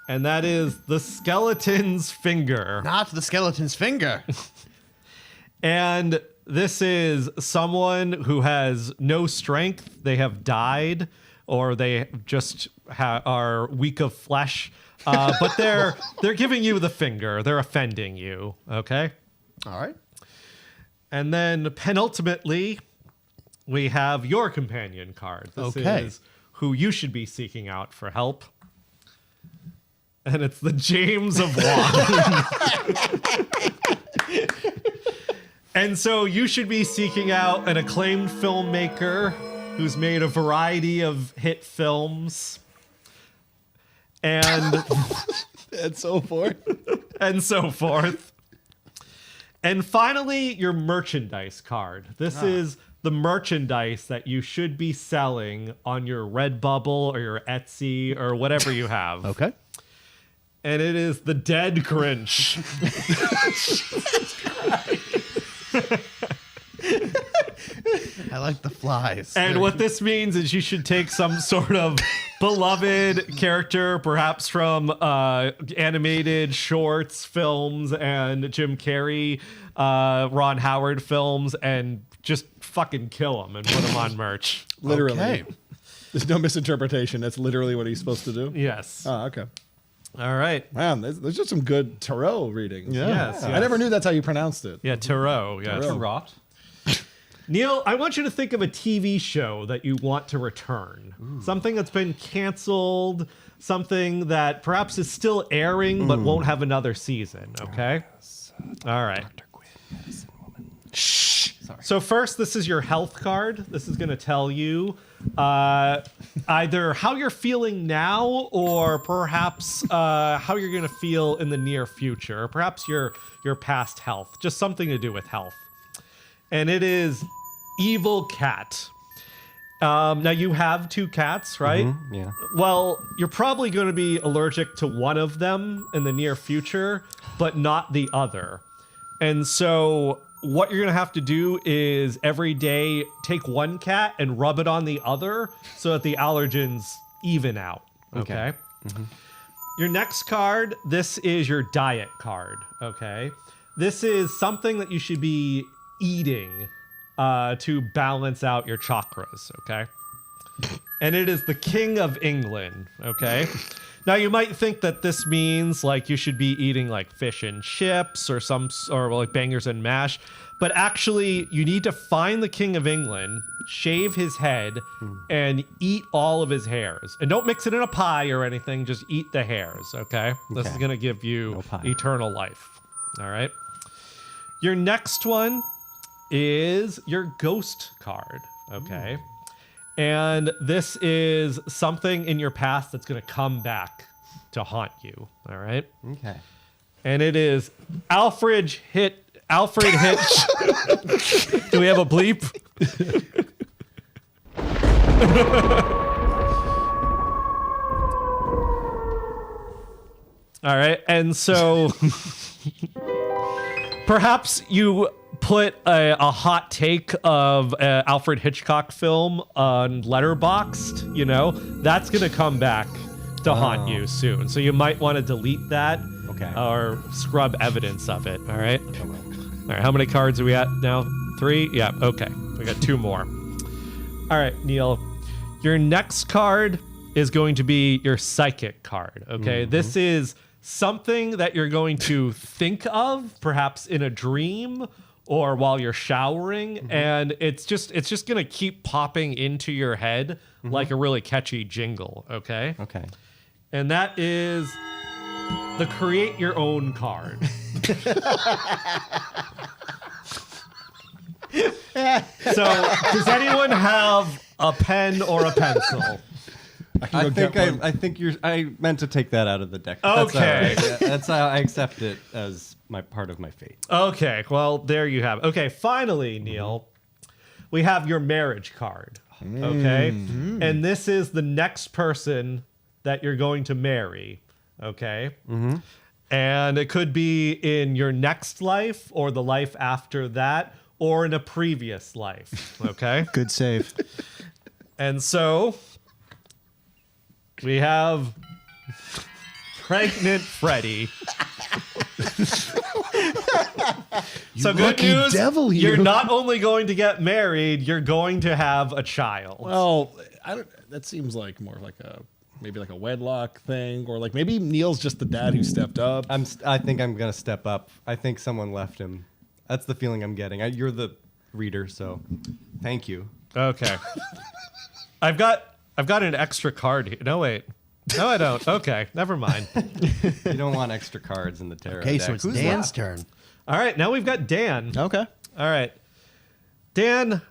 And that is the skeleton's finger. Not the skeleton's finger. And this is someone who has no strength. They have died, or they just are weak of flesh. But they're giving you the finger. They're offending you. Okay. All right. And then penultimately, we have your companion card. This is who you should be seeking out for help. And it's the James of Wand. And so you should be seeking out an acclaimed filmmaker who's made a variety of hit films. And And so forth. and so forth. And finally, your merchandise card. This is the merchandise that you should be selling on your Redbubble or your Etsy or whatever you have. Okay. And it is the Dead Grinch. I like the flies. And what this means is you should take some sort of beloved character, perhaps from animated shorts, films, and Jim Carrey, Ron Howard films, and just fucking kill him and put him on merch. Literally. Okay. There's no misinterpretation. That's literally what he's supposed to do? Yes. Oh, okay. All right. Man, there's just some good tarot readings. Yes. I never knew that's how you pronounced it. Yeah, tarot. Yes. Tarot. Neil, I want you to think of a TV show that you want to return. Something that's been canceled, something that perhaps is still airing but won't have another season, okay? All right. Dr. Quinn, medicine woman. Shh. Sorry. So first, this is your health card. This is going to tell you either how you're feeling now or perhaps how you're going to feel in the near future, or perhaps your past health, just something to do with health. And it is Evil Cat. Now, you have 2 cats, right? Mm-hmm, yeah. Well, you're probably going to be allergic to one of them in the near future, but not the other. And so what you're going to have to do is every day take one cat and rub it on the other so that the allergens even out. Okay? Mm-hmm. Your next card, this is your diet card. Okay? This is something that you should be eating to balance out your chakras, okay? And it is the King of England, okay? Now you might think that this means like you should be eating like fish and chips or like bangers and mash, but actually you need to find the King of England, shave his head, and eat all of his hairs. And don't mix it in a pie or anything, just eat the hairs, okay? This is gonna give you eternal life, all right? Your next one is your ghost card, okay? And this is something in your past that's going to come back to haunt you, all right? Okay. And it is Alfred Hitch. Do we have a bleep? All right, and so perhaps you put a hot take of Alfred Hitchcock film on Letterboxd, you know, that's going to come back to haunt you soon. So you might want to delete that or scrub evidence of it, all right? All right, how many cards are we at now? 3? Yeah, okay. We got 2 more. All right, Neil, your next card is going to be your psychic card, okay? This is something that you're going to think of, perhaps in a dream or while you're showering, and it's just gonna keep popping into your head like a really catchy jingle, okay? Okay. And that is the create your own card. So, does anyone have a pen or a pencil? I meant to take that out of the deck. Okay. That's how I accept it as my part of my fate. Okay, well, there you have it. Okay, finally, Neil, we have your marriage card. Okay? And this is the next person that you're going to marry. Okay? And it could be in your next life or the life after that or in a previous life. Okay? Good save. And so we have Pregnant Freddy. So good news, devil, you. you're not only going to get married, you're going to have a child. Well, that seems like more like maybe like a wedlock thing, or like maybe Neil's just the dad who stepped up. I think I'm gonna step up. I think someone left him. That's the feeling I'm getting. You're the reader, so thank you. Okay. I've got an extra card here. No, wait. No, I don't. Okay, never mind. You don't want extra cards in the tarot Okay, deck. so it's Dan's turn. All right, now we've got Dan. Okay. All right. Dan,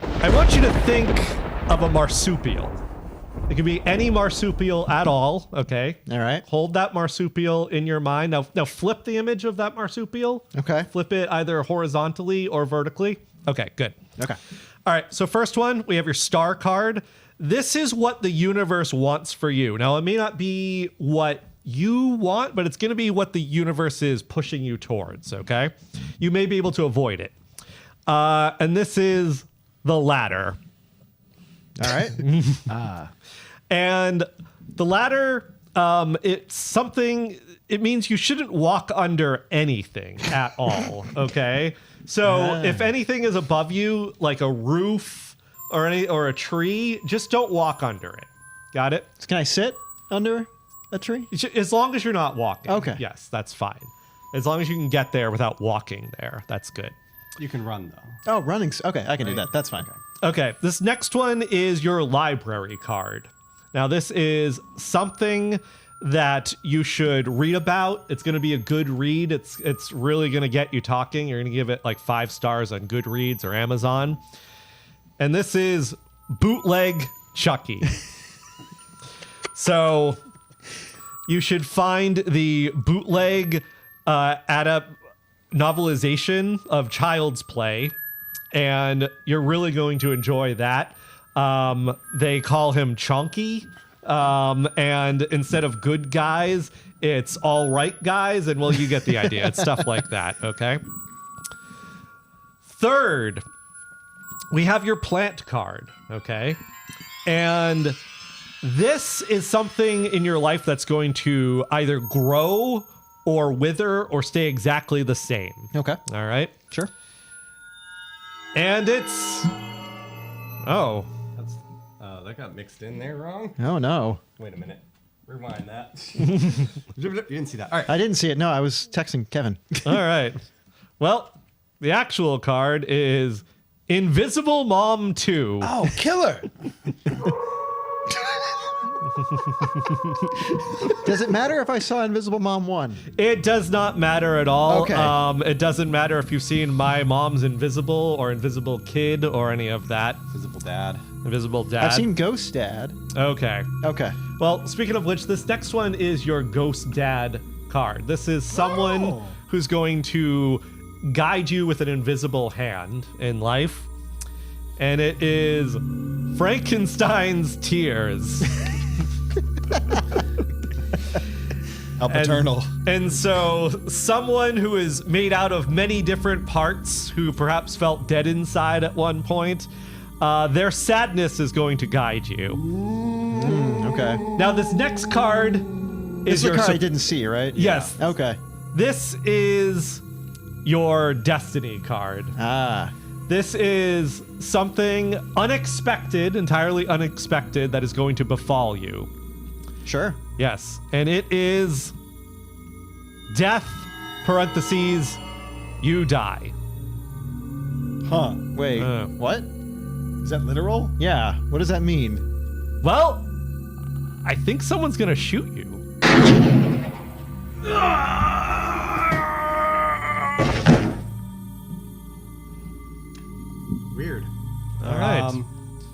I want you to think of a marsupial. It could be any marsupial at all, okay? All right. Hold that marsupial in your mind. Now flip the image of that marsupial. Okay. Flip it either horizontally or vertically. Okay, good. Okay. All right, so first one, we have your star card. This is what the universe wants for you. Now, it may not be what you want, but it's going to be what the universe is pushing you towards, okay? You may be able to avoid it. And this is the ladder. All right. And the ladder, it's something, it means you shouldn't walk under anything at all, okay? So if anything is above you, like a roof or a tree, just don't walk under it. Got it? Can I sit under a tree? As long as you're not walking. Okay. Yes, that's fine. As long as you can get there without walking there, that's good. You can run, though. Oh, running. Okay, I can do that. That's fine. Okay, this next one is your library card. Now, this is something that you should read about. It's going to be a good read. It's really going to get you talking. You're going to give it like 5 stars on Goodreads or Amazon. And this is Bootleg Chucky. So you should find the bootleg novelization of Child's Play, and you're really going to enjoy that. They call him Chonky, and instead of good guys, it's all right guys, and well, you get the idea. It's stuff like that, okay? Third, we have your plant card, okay? And this is something in your life that's going to either grow or wither or stay exactly the same. Okay. All right? Sure. And it's... Oh. That got mixed in there wrong. Oh, no. Wait a minute. Rewind that. You didn't see that. All right. I didn't see it. No, I was texting Kevin. All right. Well, the actual card is Invisible Mom 2. Oh, killer. Does it matter if I saw Invisible Mom 1? It does not matter at all. Okay. It doesn't matter if you've seen My Mom's Invisible or Invisible Kid or any of that. Invisible Dad. Invisible Dad. I've seen Ghost Dad. Okay. Okay. Well, speaking of which, this next one is your Ghost Dad card. This is someone who's going to guide you with an invisible hand in life. And it is Frankenstein's Tears. How paternal. And so someone who is made out of many different parts, who perhaps felt dead inside at one point, their sadness is going to guide you. Okay. Now, this next card This is is the your... card I didn't see, right? Yes. Okay. This is your destiny card. Ah. This is something unexpected, entirely unexpected, that is going to befall you. Sure. Yes. And it is death, parentheses, you die. Huh. Wait. What? Is that literal? Yeah. What does that mean? Well, I think someone's going to shoot you. Weird. All right.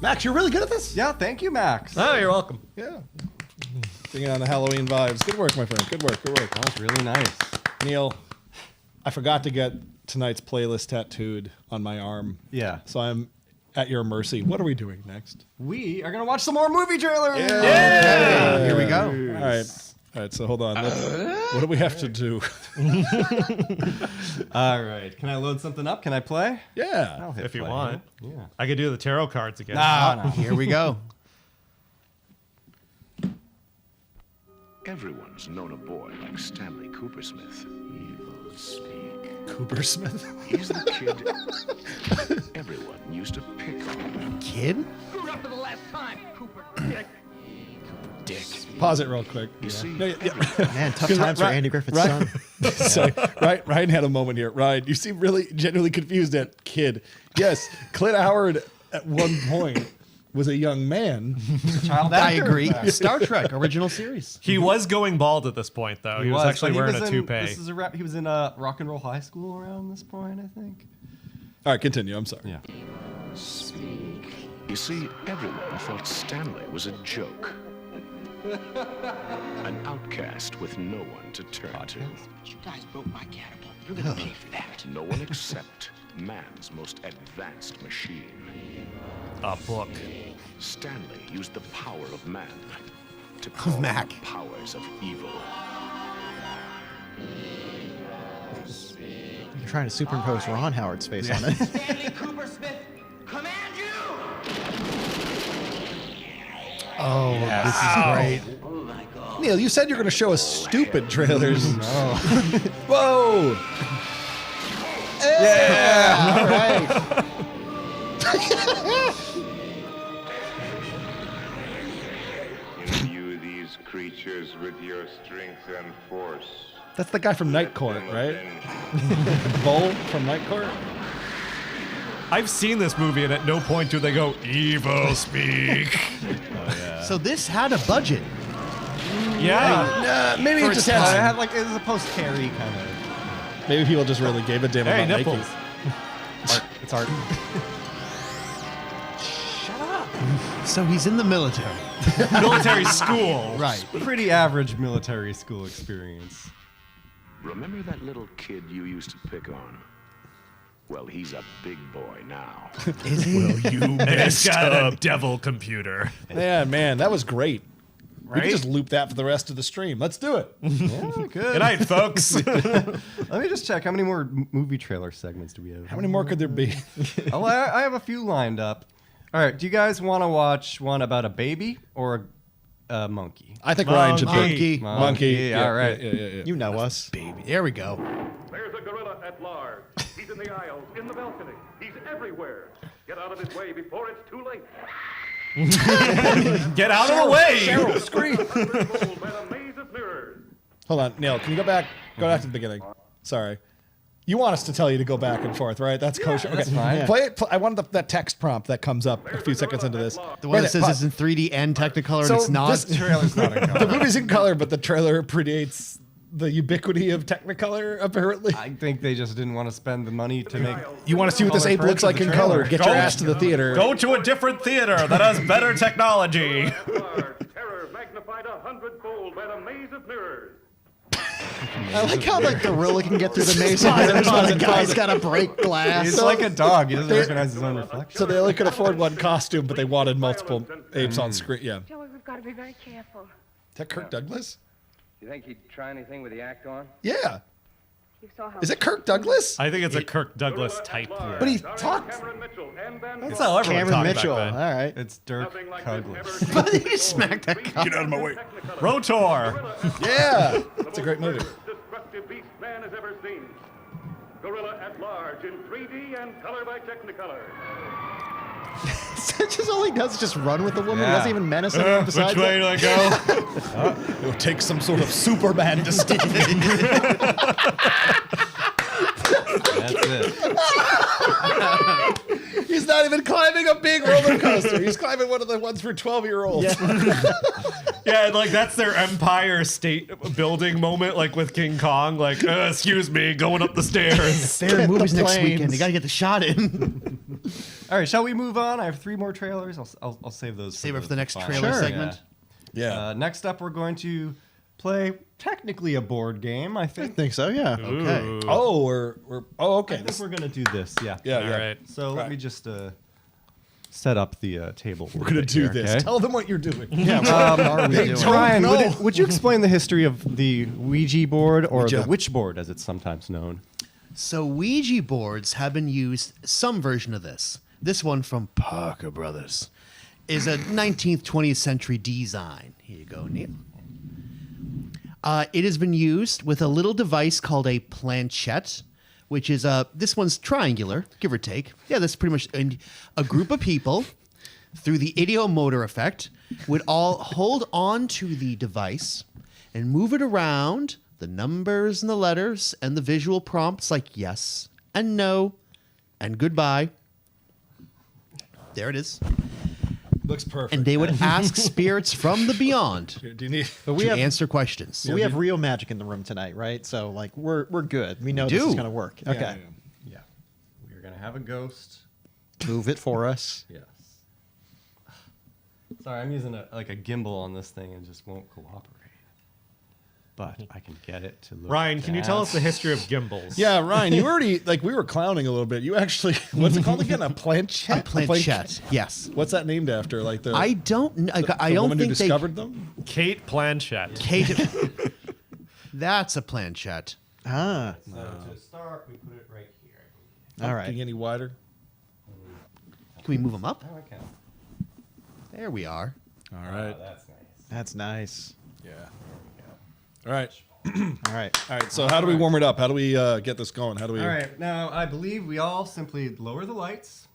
Max, you're really good at this. Yeah, thank you, Max. Oh, you're welcome. Yeah. Bringing on the Halloween vibes. Good work, my friend. Good work. Good work. That was really nice. Neil, I forgot to get tonight's playlist tattooed on my arm. Yeah. So I'm at your mercy. What are we doing next? We are going to watch some more movie trailers. Hey, here we go. All right. All right, so hold on. What do we have to do? All right. Can I load something up? Can I play? Yeah. I'll hit If you play. want. Yeah. I could do the tarot cards again. No. Here we go. Everyone's known a boy like Stanley Coopersmith. Evil speak. Coopersmith? He's the kid everyone used to pick on. Kid? Screwed up for the last time, Cooper. Dick. Pause it real quick. You see, Man, tough times for Andy Griffith's son. So, Ryan had a moment here. Ryan, you seem really genuinely confused at kid. Yes, Clint Howard at one point was a young man. Child I actor. agree. Star Trek original series. He was going bald at this point, though. He was actually but wearing a in- toupee. This is he was in a rock and roll high school around this point, I think. All right, continue. I'm sorry. Yeah. you see, everyone thought Stanley was a joke. An outcast with no one to turn to. You guys broke my catapult. You're gonna pay for that. No one except man's most advanced machine. A book. Stanley used the power of man to call Mac. the powers of evil. You're trying to superimpose Ron Howard's face on it. Stanley Coopersmith, command you! Oh, this is great. Neil, you said you're going to show us stupid trailers. No. Whoa! Yeah. All right. Imbue these creatures with your strength and force. That's the guy from Night Court, right? Bull from Night Court? I've seen this movie, and at no point do they go, evil speak. So this had a budget. Yeah. Maybe For it just its It time. had like it was a post-carry kind of. Maybe people just really gave a damn Hey, about nipples. Nike. Art. It's art. So he's in the military. Military school. Right. Pretty average military school experience. Remember that little kid you used to pick on? Well, he's a big boy now. Is he? And it's got a devil computer. Yeah, man, that was great. We Right? can just loop that for the rest of the stream. Let's do it. Yeah, good. Good night, folks. Let me just check. How many more movie trailer segments do we have? How many more could there be? Oh, I have a few lined up. All right. Do you guys want to watch one about a baby or a monkey? I think Ryan should Monkey. pick Monkey. Yeah, all right. Yeah. You know us. Baby. There we go. There's a gorilla at large. He's in the aisles, in the balcony. He's everywhere. Get out of his way before it's too late. Get out of the way. Cheryl, scream. By the maze of mirrors. Hold on, Neil. Can you go back? Go back to the beginning. Sorry. You want us to tell you to go back and forth, right? That's kosher. Okay. that's fine. Yeah. Play it. I wanted that text prompt that comes up a few seconds into this. The one that says it's in 3D and Technicolor, and it's not. This trailer's not in color. The movie's in color, but the trailer predates the ubiquity of Technicolor, apparently. I think they just didn't want to spend the money to make. You want to see what this color ape for looks the like in trailer. color? Get your ass to the theater. Go to a different theater that has better technology. Terror magnified 100-fold by the maze of mirrors. I like how like the gorilla can get through the maze of mirrors, but the guy's got to break glass. He's like a dog. He doesn't recognize his own reflection. So they only could afford one costume, but they wanted multiple apes on screen. Yeah. Is Joey, we've got to be very careful. that Kirk Douglas? You think he'd try anything with the act on? Yeah. You saw how Is it Kirk Douglas? I think it's a Kirk Douglas type. But he talks. That's how everyone Cameron talked Mitchell. back All then. right. It's Dirk Douglas. But you smacked that guy. Get out of my way. Rotor. Yeah. It's a great movie. Destructive beast man has ever seen. Gorilla at large in 3D and color by Technicolor. Just all he does is just run with the woman. He Yeah. doesn't even menace anyone besides Which way do I go? It would take some sort of Superman to stop it. That's it. He's not even climbing a big roller coaster. He's climbing one of the ones for 12-year-olds. Yeah, and like that's their Empire State Building moment, like with King Kong. Like, excuse me, going up the stairs. There are movies next planes. weekend. You got to get the shot in. All right. Shall we move on? I have 3 more trailers. I'll save those. Save it for the next final. trailer Sure. segment. Yeah. Next up, we're going to play technically a board game. I I think. think so. Yeah. Okay. Oh, we're okay. I think we're gonna do this. Yeah. Yeah, All yeah. right. So let me just set up the table. We're gonna do this. Tell them what you're doing. Yeah. What are we doing? Ryan, would you explain the history of the Ouija board, or Ouija. the witch board, as it's sometimes known? So Ouija boards have been used, some version of this. This one from Parker Brothers is a 19th, 20th century design. Here you go, Neil. It has been used with a little device called a planchette, which is this one's triangular, give or take. Yeah, that's pretty much a group of people through the ideomotor effect would all hold on to the device and move it around, the numbers and the letters and the visual prompts like yes and no and goodbye. There it is. Looks perfect. And they would ask spirits from the beyond Do you need? But we to have answer questions. we have real magic in the room tonight, right? So like we're good. We know this do. is gonna work. Okay. Yeah. We're gonna have a ghost. Move it for us. Yes. Sorry, I'm using a gimbal on this thing and just won't cooperate. But I can get it to look. Ryan, can you tell us the history of gimbals? Yeah, Ryan, you already we were clowning a little bit. You actually, what's it called again? A planchette. A planchette, yes. What's that named after? Like the I don't know. I the don't woman think who discovered them. Kate Blanchett. Kate. That's a planchette. Ah. So to start, we put it right here. All Can right. you get any wider? Can we move them up? Oh, I can. There we are. All right. That's nice. Yeah. All right. All right. All right. So how do we warm it up? How do we get this going? How do we? All right. Now, I believe we all simply lower the lights.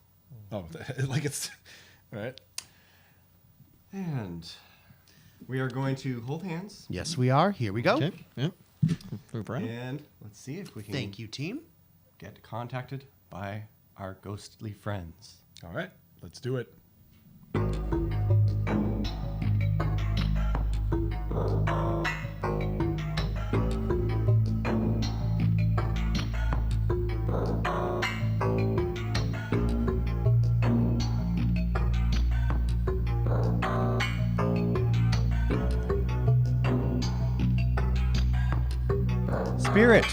Oh, like it's. All right. And we are going to hold hands. Yes, we are. Here we go. Okay. Yep. Move around. And let's see if we can Thank you, team. get contacted by our ghostly friends. All right. Let's do it. Spirit.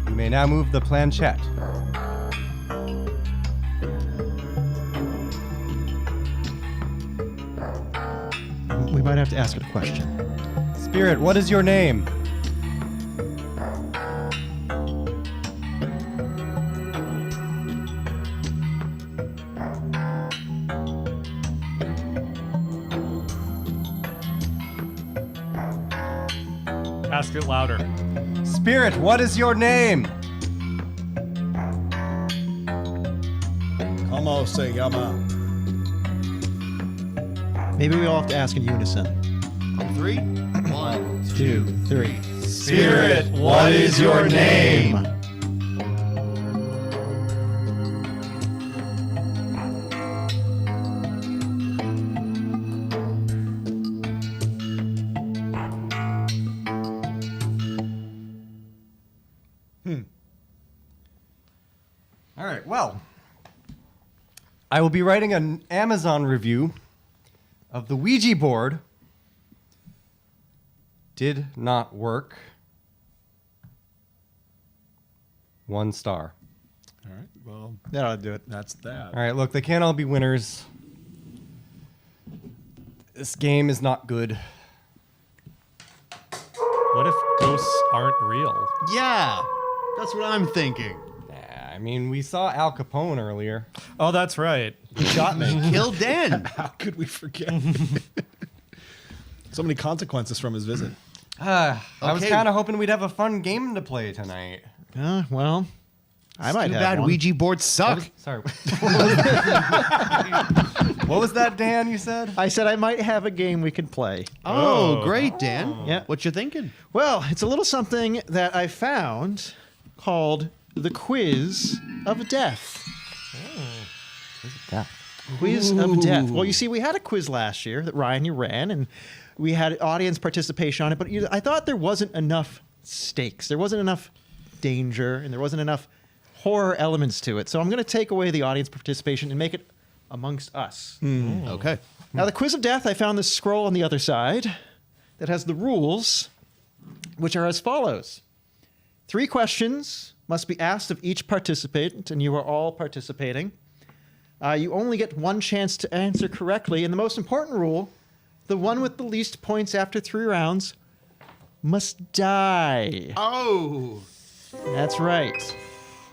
You may now move the planchette. We might have to ask it a question. Spirit, what is your name? Ask it louder. Spirit, what is your name? Como se llama? Maybe we all have to ask in unison. On 3. 1, 2, 3. Spirit, what is your name? All right, well, I will be writing an Amazon review of the Ouija board. Did not work. 1 star. All right. Well, That ought to do it. that's that. All right, look, they can't all be winners. This game is not good. What if ghosts aren't real? Yeah, that's what I'm thinking. Yeah, I mean, we saw Al Capone earlier. Oh, that's right. He shot me. Kill Dan. How could we forget? So many consequences from his visit. I was Okay. kind of hoping we'd have a fun game to play tonight. Well, I might Too have bad one. Ouija boards suck. Sorry. What was that, Dan, you said? I said I might have a game we could play. Oh, great, Dan. Yeah. What you thinking? Well, it's a little something that I found called the Quiz of Death. Quiz of Death. Well, you see, we had a quiz last year that Ryan, you ran, and we had audience participation on it, but I thought there wasn't enough stakes. There wasn't enough danger, and there wasn't enough horror elements to it. So I'm going to take away the audience participation and make it amongst us. Okay. Now, the Quiz of Death, I found this scroll on the other side that has the rules, which are as follows. 3 questions must be asked of each participant, and you are all participating. You only get 1 chance to answer correctly, and the most important rule, the one with the least points after 3 rounds must die. Oh. That's right.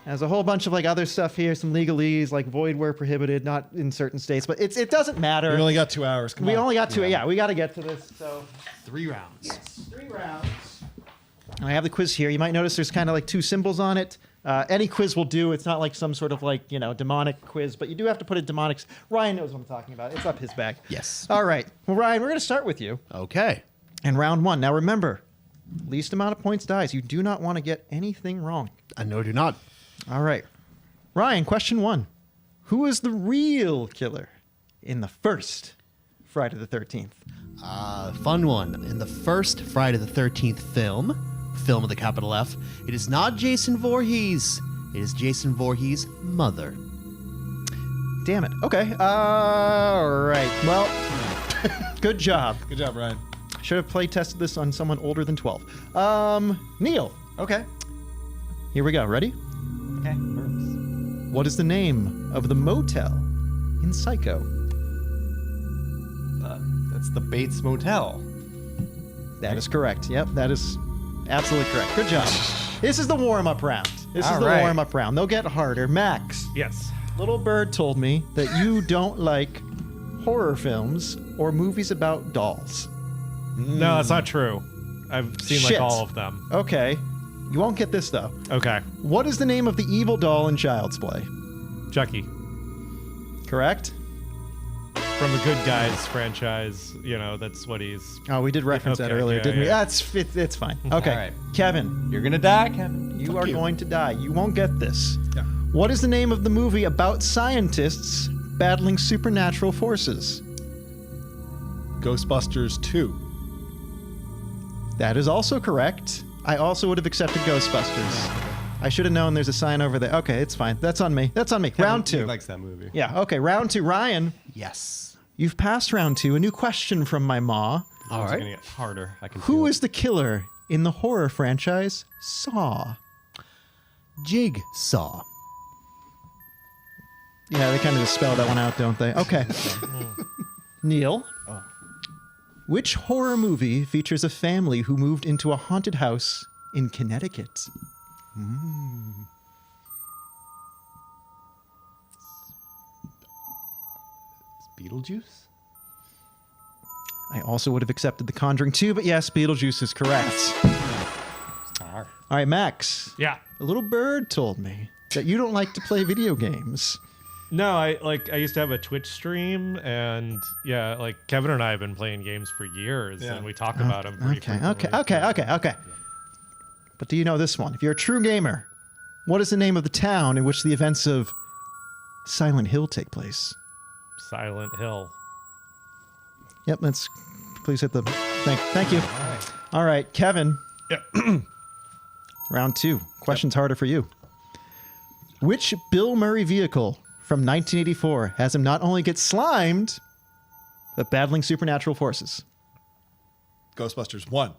There's a whole bunch of other stuff here, some legalese, like void where prohibited, not in certain states, but it doesn't matter. We only got 2 hours. Come We on. only got 2. Yeah, we got to get to this. So 3 rounds. yes, 3 rounds. I have the quiz here. You might notice there's kind of 2 symbols on it. Any quiz will do. It's not like some sort of demonic quiz, but you do have to put in demonics. Ryan knows what I'm talking about. It's up his bag. Yes. All right. Well, Ryan, we're going to start with you. Okay. And round 1. Now remember, least amount of points dies. You do not want to get anything wrong. I know do not. All right. Ryan, question 1. Who is the real killer in the first Friday the 13th? Fun one. In the first Friday the 13th film with a capital F, it is not Jason Voorhees. It is Jason Voorhees' mother. Damn it. Okay. All right. Well, good job. Good job, Ryan. Should have play tested this on someone older than 12. Neil. Okay. Here we go. Ready? Okay. What is the name of the motel in Psycho? That's the Bates Motel. That is correct. Yep, that is absolutely correct. Good job. This is the warm-up round. This is All the right. warm-up round. They'll get harder. Max, Yes. Little Bird told me that you don't like horror films or movies about dolls. No, that's not true. I've seen Shit. like all of them. Okay. You won't get this, though. Okay. What is the name of the evil doll in Child's Play? Chucky. Correct? From the Good Guys franchise, that's what he's... Oh, we did reference that Okay, earlier, yeah, didn't we? yeah. It's fine. Okay. All right. Kevin. You're gonna die, Kevin. You are going to die. You won't get this. Yeah. What is the name of the movie about scientists battling supernatural forces? Ghostbusters 2. That is also correct. I also would have accepted Ghostbusters. I should have known there's a sign over there. Okay, it's fine. That's on me. That's on me. Round He 2. likes that movie. Yeah, okay. Round 2. Ryan, Yes. you've passed round 2. A new question from my ma. All right. It's gonna get harder. I can. Who feel is the killer in the horror franchise Saw? Jigsaw. Yeah, they kind of just spell that one out, don't they? Okay. Neil, which horror movie features a family who moved into a haunted house in Connecticut? Beetlejuice? I also would have accepted The Conjuring 2, but yes, Beetlejuice is correct. All right, Max. Yeah. A little bird told me that you don't like to play video games. No, I used to have a Twitch stream, and Kevin and I have been playing games for years, and we talk about them pretty frequently. Okay. But do you know this one? If you're a true gamer, what is the name of the town in which the events of Silent Hill take place? Silent Hill. Yep, please hit the thank you. All right, Kevin. Yep. Round 2. Question's harder for you. Which Bill Murray vehicle from 1984 has him not only get slimed, but battling supernatural forces? Ghostbusters 1.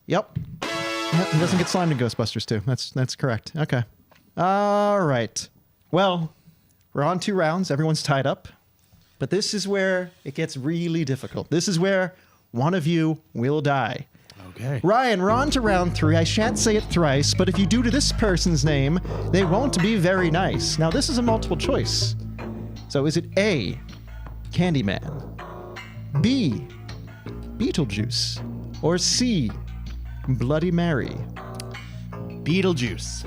Yep, he doesn't get slimed in Ghostbusters 2. That's correct. Okay. All right. Well, we're on 2 rounds. Everyone's tied up. But this is where it gets really difficult. This is where one of you will die. Okay. Ryan, we're on to round 3. I shan't say it thrice, but if you do to this person's name, they won't be very nice. Now, this is a multiple choice. So is it A, Candyman, B, Beetlejuice, or C, Bloody Mary? Beetlejuice.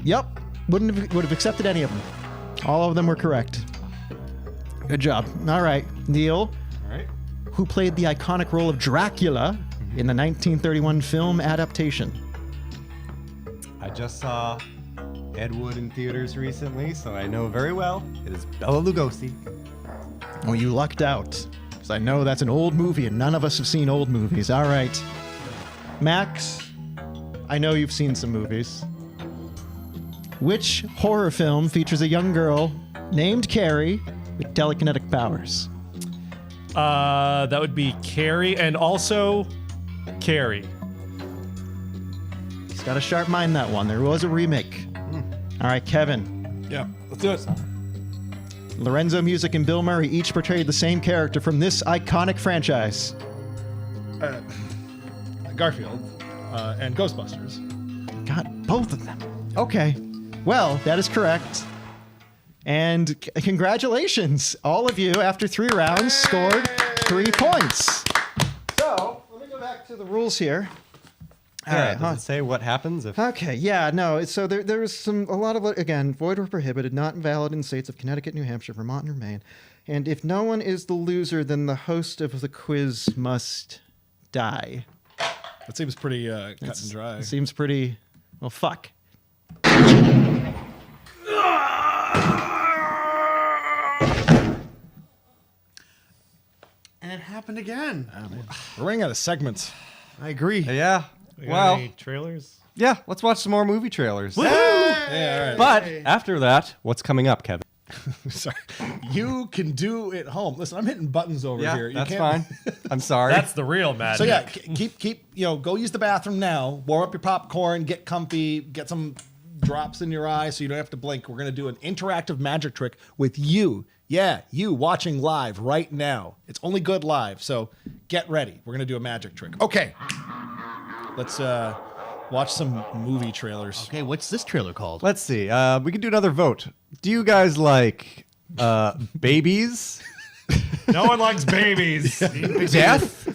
Yep. Would have accepted any of them. All of them were correct. Good job. All right, Neil. All right. Who played the iconic role of Dracula in the 1931 film adaptation? I just saw Ed Wood in theaters recently, so I know very well it is Bela Lugosi. Oh, you lucked out. Because I know that's an old movie, and none of us have seen old movies. All right. Max, I know you've seen some movies. Which horror film features a young girl named Carrie with telekinetic powers? That would be Carrie, and also Carrie. He's got a sharp mind, that one. There was a remake. All right, Kevin. Yeah, let's do it. Lorenzo Music and Bill Murray each portrayed the same character from this iconic franchise. Garfield and Ghostbusters. Got both of them. Okay. Well, that is correct. And congratulations. All of you, after 3 rounds, scored 3 points. So, let me go back to the rules here. All right. Does it say what happens if... Okay, yeah, no. So there was a lot of, again, void or prohibited, not invalid in states of Connecticut, New Hampshire, Vermont, or Maine. And if no one is the loser, then the host of the quiz must die. That seems pretty cut and dry. It seems pretty, well, fuck. And it happened again. We're running out of segments. I agree. Yeah. We got Well, any trailers? yeah, let's watch some more movie trailers. Yeah, all right. But after that, what's coming up, Kevin? Sorry. You can do it home. Listen, I'm hitting buttons over Yeah, here. You that's can't- fine. I'm sorry. That's the real magic. So yeah, keep go use the bathroom now. Warm up your popcorn, get comfy, get some drops in your eyes so you don't have to blink. We're gonna do an interactive magic trick with you. Yeah, you watching live right now. It's only good live, so get ready. We're gonna do a magic trick. Okay. Let's Watch some movie trailers. Okay, what's this trailer called? Let's see. We can do another vote. Do you guys like babies? No one likes babies. Death?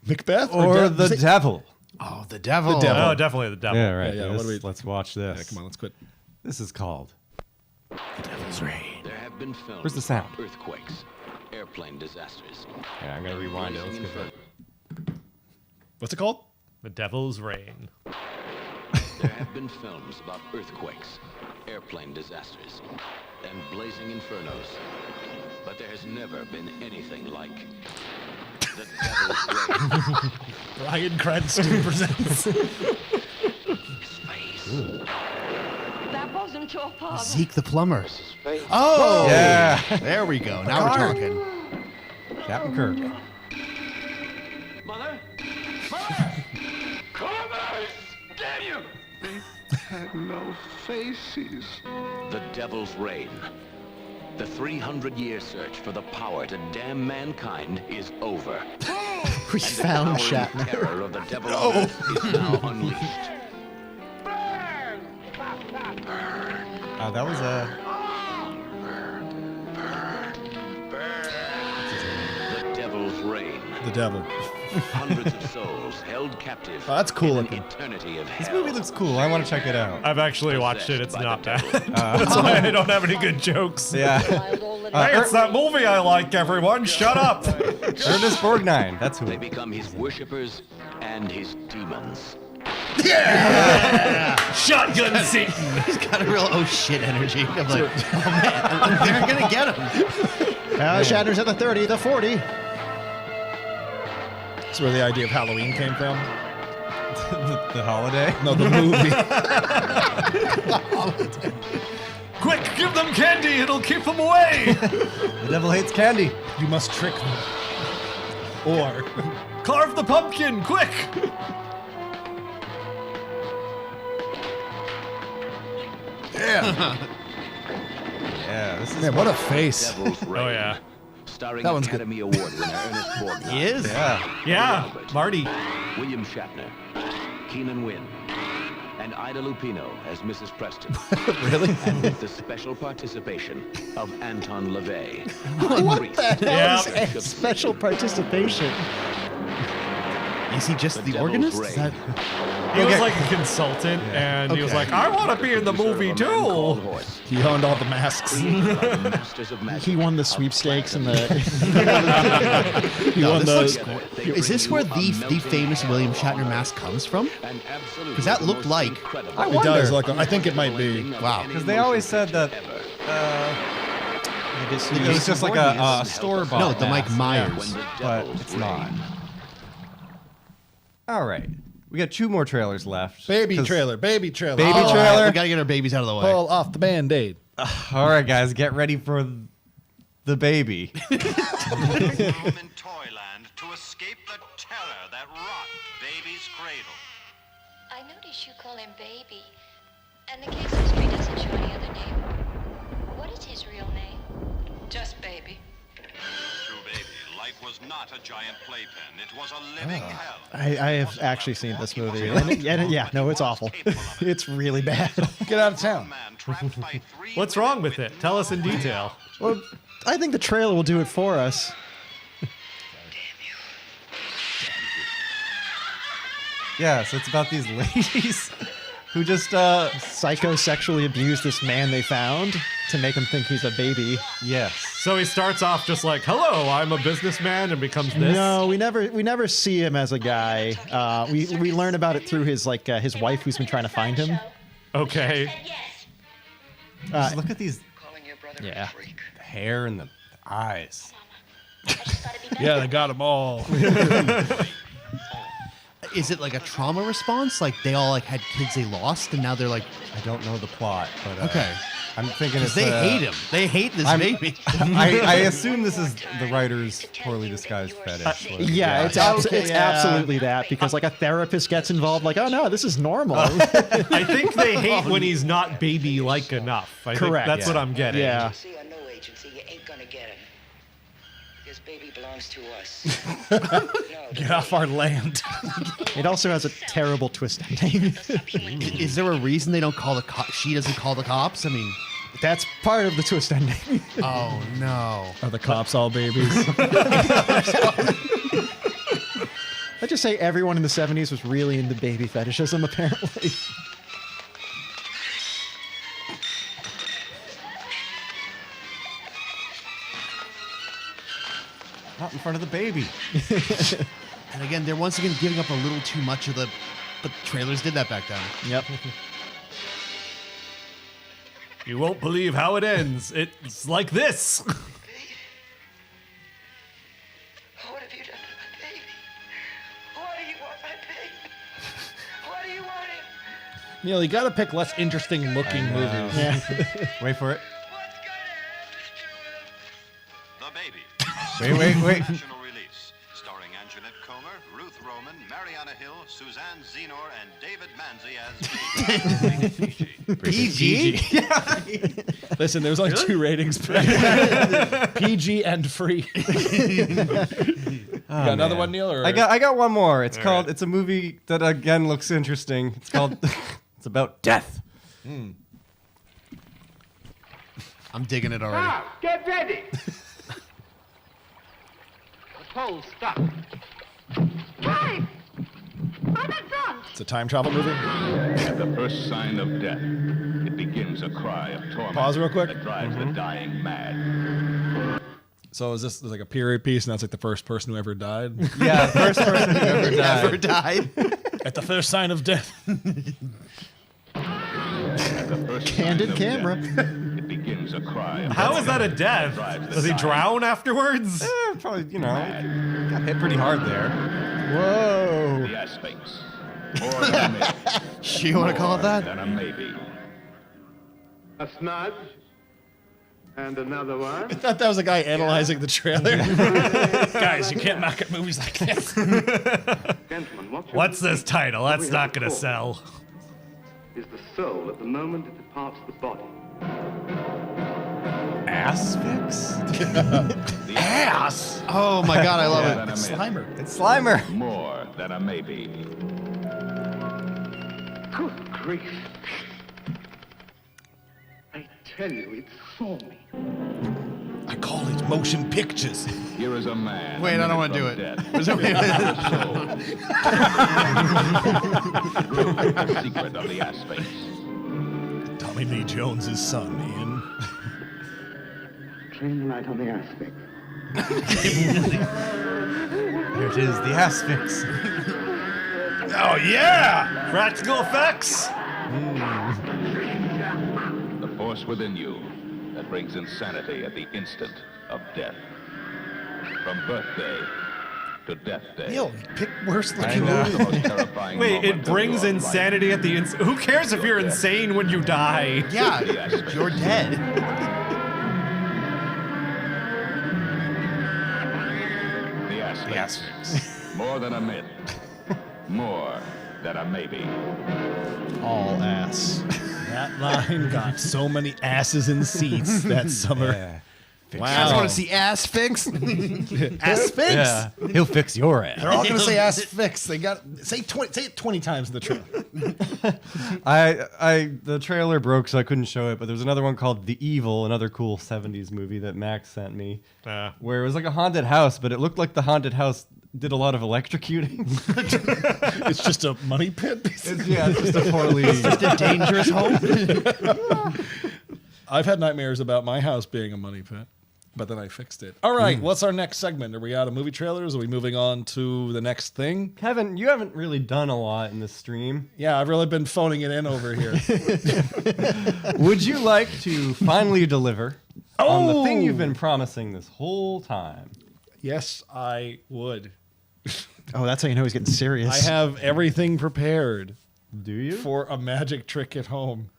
Macbeth? Or the devil? Oh, the devil. Oh, definitely the devil. Yeah, right. Yeah, This- what do we- let's watch this. Yeah, come on, let's quit. This is called The Devil's Reign. There have been films Where's the sound? about earthquakes, airplane disasters. Yeah, I'm gonna rewind it. Let's get that. What's it called? The Devil's Reign. There have been films about earthquakes, airplane disasters, and blazing infernos. But there has never been anything like The Devil's Reign. Ryan Cranston presents. That wasn't your father. Zeke the plumber. Oh, Yeah. There we go. Now we're talking. Captain Kirk. Mother? Mother! Columbus! Damn you! Had no faces. The Devil's Reign. The 300-year search for the power to damn mankind is over. We found The Shatner. terror of the devil on earth is now unleashed. That was a. The Devil's Reign. The devil. Hundreds of souls held captive. Oh, that's cool in looking. an eternity of This hell. movie looks cool. I want to check it out. I've actually watched it. It's Possessed not by bad. the devil. That's why I don't have any good jokes. Yeah. Hey, it's that movie I like, everyone. Shut up. Ernest Borgnine. That's who. They become his worshippers and his demons. Shotgun Satan. He's got a real oh shit energy. I'm like, oh man, they're gonna get him. Shatner's at the 30, the 40. That's where the idea of Halloween came from. the holiday? No, the movie. Quick, give them candy. It'll keep them away. The devil hates candy. You must trick them. Or Carve the pumpkin, quick. Yeah, this is. man, what a face. Devil's Reign. Oh, yeah. Starring That one's Academy Award winner Ernest Borgnine. He is. Yeah. Yeah, Marty. William Shatner, Keenan Wynn, and Ida Lupino as Mrs. Preston. Really? And with the special participation of Anton LaVey. What the hell Yeah. is a special participation? Is he just The the Devil's organist? Reign. Is that- He was like a consultant, and he was Okay. like, I want to be in the movie too. He owned all the masks. Masters of Magic. He won the sweepstakes and the. he No, won this the. looks cool. Is this where the famous William Shatner mask comes from? Because that looked like. It does look. I think it might be. Wow. Because they always said that it was just like a store-bought. No, the Mike mask. Myers. But it's not. All right. We got 2 more trailers left. Baby 'Cause- trailer. Baby trailer. Baby Oh, trailer. We gotta get our babies out of the way. Pull off the band-aid. All right, guys, get ready for the baby. Home in Toyland to escape the terror that rocked baby's cradle. I notice you call him Baby, and the case history doesn't show any other name. What is his real name? Just Baby. True baby, life was not a giant playpen. It was a living hell. I have actually seen this movie. And yeah, no, it's awful. It's really bad. Get out of town. What's wrong with it? Tell us in detail. Well, I think the trailer will do it for us. Yeah, so it's about these ladies who just Psychosexually abused this man they found to make him think he's a baby. yes. So he starts off just like, "Hello, I'm a businessman," and becomes this. No, we never see him as a guy. We learn about it through his his wife who's been trying to find him. Okay. Just look at these Yeah. the hair and the eyes. Yeah, they got them all. Is it like a trauma response? Like they all like had kids they lost, and now they're like, I don't know the plot, but okay. I'm thinking it's They hate him. They hate this baby. I assume this is the writer's poorly disguised fetish. Like, Yeah, it's Okay, yeah. absolutely that because like a therapist gets involved, like, oh no, this is normal. I think they hate when he's not baby-like enough. I think Correct. that's what I'm getting. Yeah. Agency or no agency, you ain't gonna get him. Because Baby belongs to us. Get off our land. It also has a terrible twist ending. Is there a reason they don't call the cops? She doesn't call the cops? I mean, that's part of the twist ending. Oh, no. Are the cops all babies? Let's just say everyone in the 70s was really into baby fetishism, apparently. Not in front of the baby. And again, they're once again giving up a little too much of the... But trailers did that back then. Yep. You won't believe how it ends. It's like this. What have you done to my baby? Why do you want my baby? Why do you want him? Neil, you got to pick less interesting looking movies. Yeah. Wait for it. The Baby. Wait. National release, starring Anjanette Comer, Ruth Roman, Mariana Hill, Suzanne Zenor, and David Manzi as PG? Listen, there's only 2 ratings. PG and free. Oh, got another one, Neil? Or? I got one more. It's All called. right. It's a movie that again looks interesting. It's called. It's about death. I'm digging it already. Now, get ready. The pole stop. Drive! On the front! It's a time travel movie. At the first sign of death, it begins a cry of torment. Pause real quick. That drives the dying mad. So is this like a period piece, and that's like the first person who ever died? Yeah, first person who ever died. Ever died. At the first sign of death. At the first Candid sign of camera. death, it begins a cry of How is that a death? drives the Does he dying drown afterwards? Probably, got hit pretty hard there. Whoa. The aspects. More than a maybe. You want to call it More that? than a maybe. A smudge. And another one. I thought that was a guy analyzing the trailer. Guys, you can't knock at movies like this. Gentlemen, What's this title? That's not gonna sell. Is the soul at the moment it departs the body. Ass fix? Ass. Oh my god, I love More it. than a maybe. Slimer. It's Slimer. More than a maybe. Good grief. I tell you, it saw me. I call it motion pictures. Here is a man. Wait, I don't want to do it. Was that- The secret of the aspects. Tommy Lee Jones' son, Ian. Train the light on the aspect. There it is, the ass fix. Oh, yeah! Practical effects. The force within you that brings insanity at the instant of death. From birthday to death day. Neil, pick worse looking know. movie. The most terrifying Wait, moment it of brings your insanity at the instant. Who cares if you're insane when you die? Yeah, Yes. you're dead. Life. The aspects. More than a myth. More than a maybe. All ass. That line got so many asses in seats that summer. Yeah. Wow. You guys want to see ass fix? Ass fix? Yeah. He'll fix your ass. They're all going to say ass fix. They got say it 20 times in the trailer. The trailer broke, so I couldn't show it. But there was another one called The Evil, another cool '70s movie that Max sent me, where it was like a haunted house, but it looked like the haunted house did a lot of electrocuting. It's just a money pit. It's just a poorly. It's just a dangerous home. I've had nightmares about my house being a money pit, but then I fixed it. All right, what's our next segment? Are we out of movie trailers? Are we moving on to the next thing? Kevin, you haven't really done a lot in this stream. Yeah, I've really been phoning it in over here. Would you like to finally deliver on the thing you've been promising this whole time? Yes, I would. Oh, that's how you know he's getting serious. I have everything prepared. Do you? For a magic trick at home.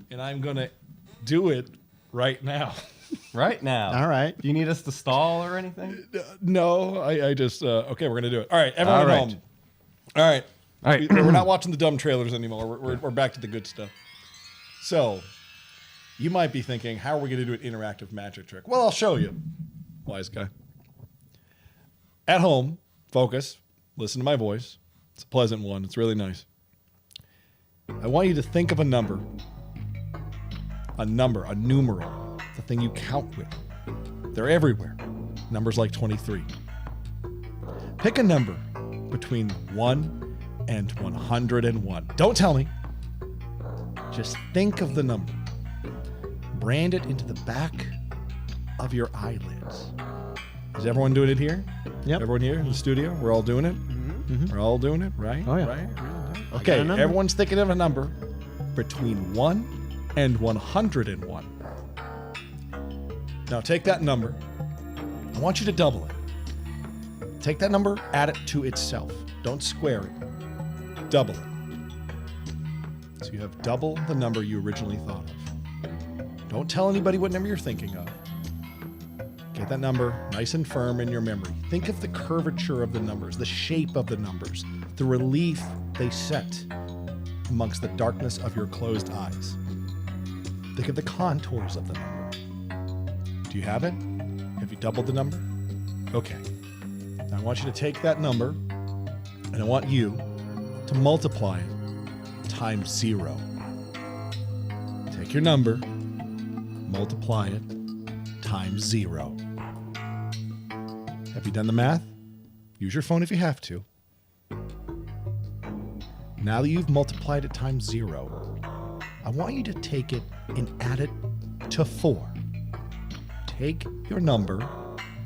And I'm going to do it right now. Right now? All right. Do you need us to stall or anything? No, I just, okay, we're going to do it. All right, everyone All at right. home. All right. All right. We're not watching the dumb trailers anymore. We're back to the good stuff. So, you might be thinking, how are we going to do an interactive magic trick? Well, I'll show you. Wise guy. At home, focus, listen to my voice. It's a pleasant one. It's really nice. I want you to think of a number, a numeral, the thing you count with. They're everywhere. Numbers like 23. Pick a number between 1 and 101. Don't tell me. Just think of the number. Brand it into the back of your eyelids. Is everyone doing it here? Yep. Everyone here in the studio? We're all doing it? We're all doing it, right? Oh, yeah. Right? Okay, everyone's thinking of a number between 1 and 101. Now take that number. I want you to double it. Take that number, add it to itself. Don't square it. Double it. So you have double the number you originally thought of. Don't tell anybody what number you're thinking of. Get that number nice and firm in your memory. Think of the curvature of the numbers, the shape of the numbers, the relief they set amongst the darkness of your closed eyes. Think of the contours of the number. Do you have it? Have you doubled the number? Okay. Now I want you to take that number and I want you to multiply it times 0. Take your number, multiply it times 0. Have you done the math? Use your phone if you have to. Now that you've multiplied it times 0, I want you to take it and add it to 4. Take your number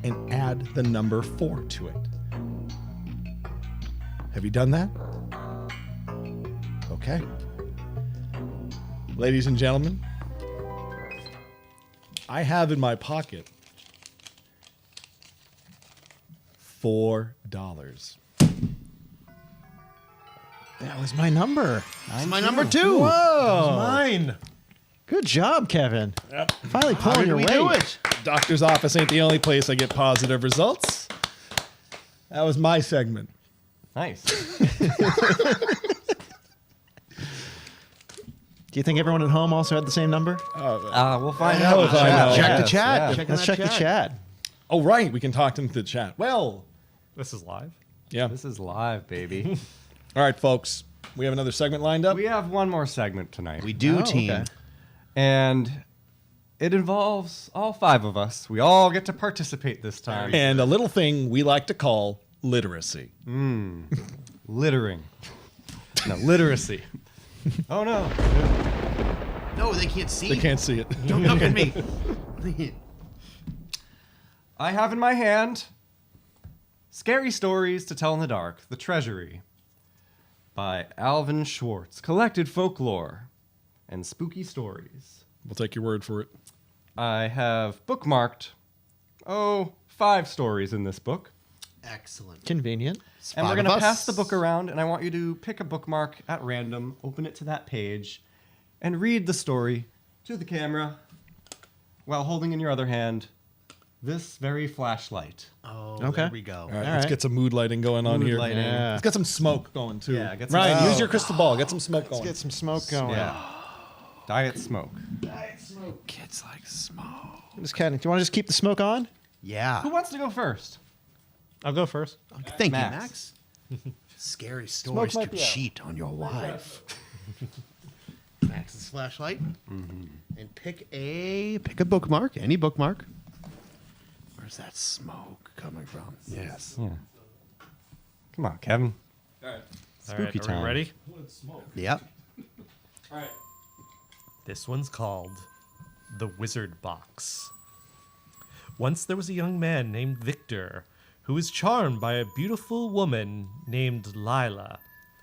and add the number 4 to it. Have you done that? Okay. Ladies and gentlemen, I have in my pocket $4. That was my number. That's my number 2. Whoa. Mine. Good job, Kevin. Yep. Finally pulling your weight. do it? Doctor's office ain't the only place I get positive results. That was my segment. Nice. Do you think everyone at home also had the same number? We'll find hell out. if I know. Check the Yes, chat. yeah. Let's check the chat. Oh, right. We can talk to them through the chat. Well, This is live. yeah. This is live, baby. All right, folks. We have another segment lined up. We have one more segment tonight. We do, Oh, team. okay. And it involves all 5 of us. We all get to participate this time. And a little thing we like to call literacy. Littering. No, literacy. Oh, no. No, they can't see. They can't see it. Don't look at me. I have in my hand Scary Stories to Tell in the Dark, The Treasury by Alvin Schwartz. Collected folklore and spooky stories. We'll take your word for it. I have bookmarked, 5 stories in this book. Excellent. Convenient. And we're going to pass the book around, and I want you to pick a bookmark at random, open it to that page, and read the story to the camera while holding in your other hand this very flashlight. Oh, Okay. there we go. All right, let's get some mood lighting going on Mood here. lighting. Yeah. Let's get some smoke going, too. Yeah, get some Ryan, smoke. use your crystal ball. Get some smoke going. Let's get some smoke going. Yeah. Diet smoke. Kids like smoke. Just kidding. Do you want to just keep the smoke on? Yeah. Who wants to go first? I'll go first. Thank Max. you, Max. Scary stories might could be out. cheat on your wife. Max's flashlight. And pick a bookmark. Any bookmark. Where's that smoke coming from? Yes. Yeah. Come on, Kevin. All right. Spooky Are time. we ready? Yep. All right. This one's called The Wizard Box. Once there was a young man named Victor who was charmed by a beautiful woman named Lila.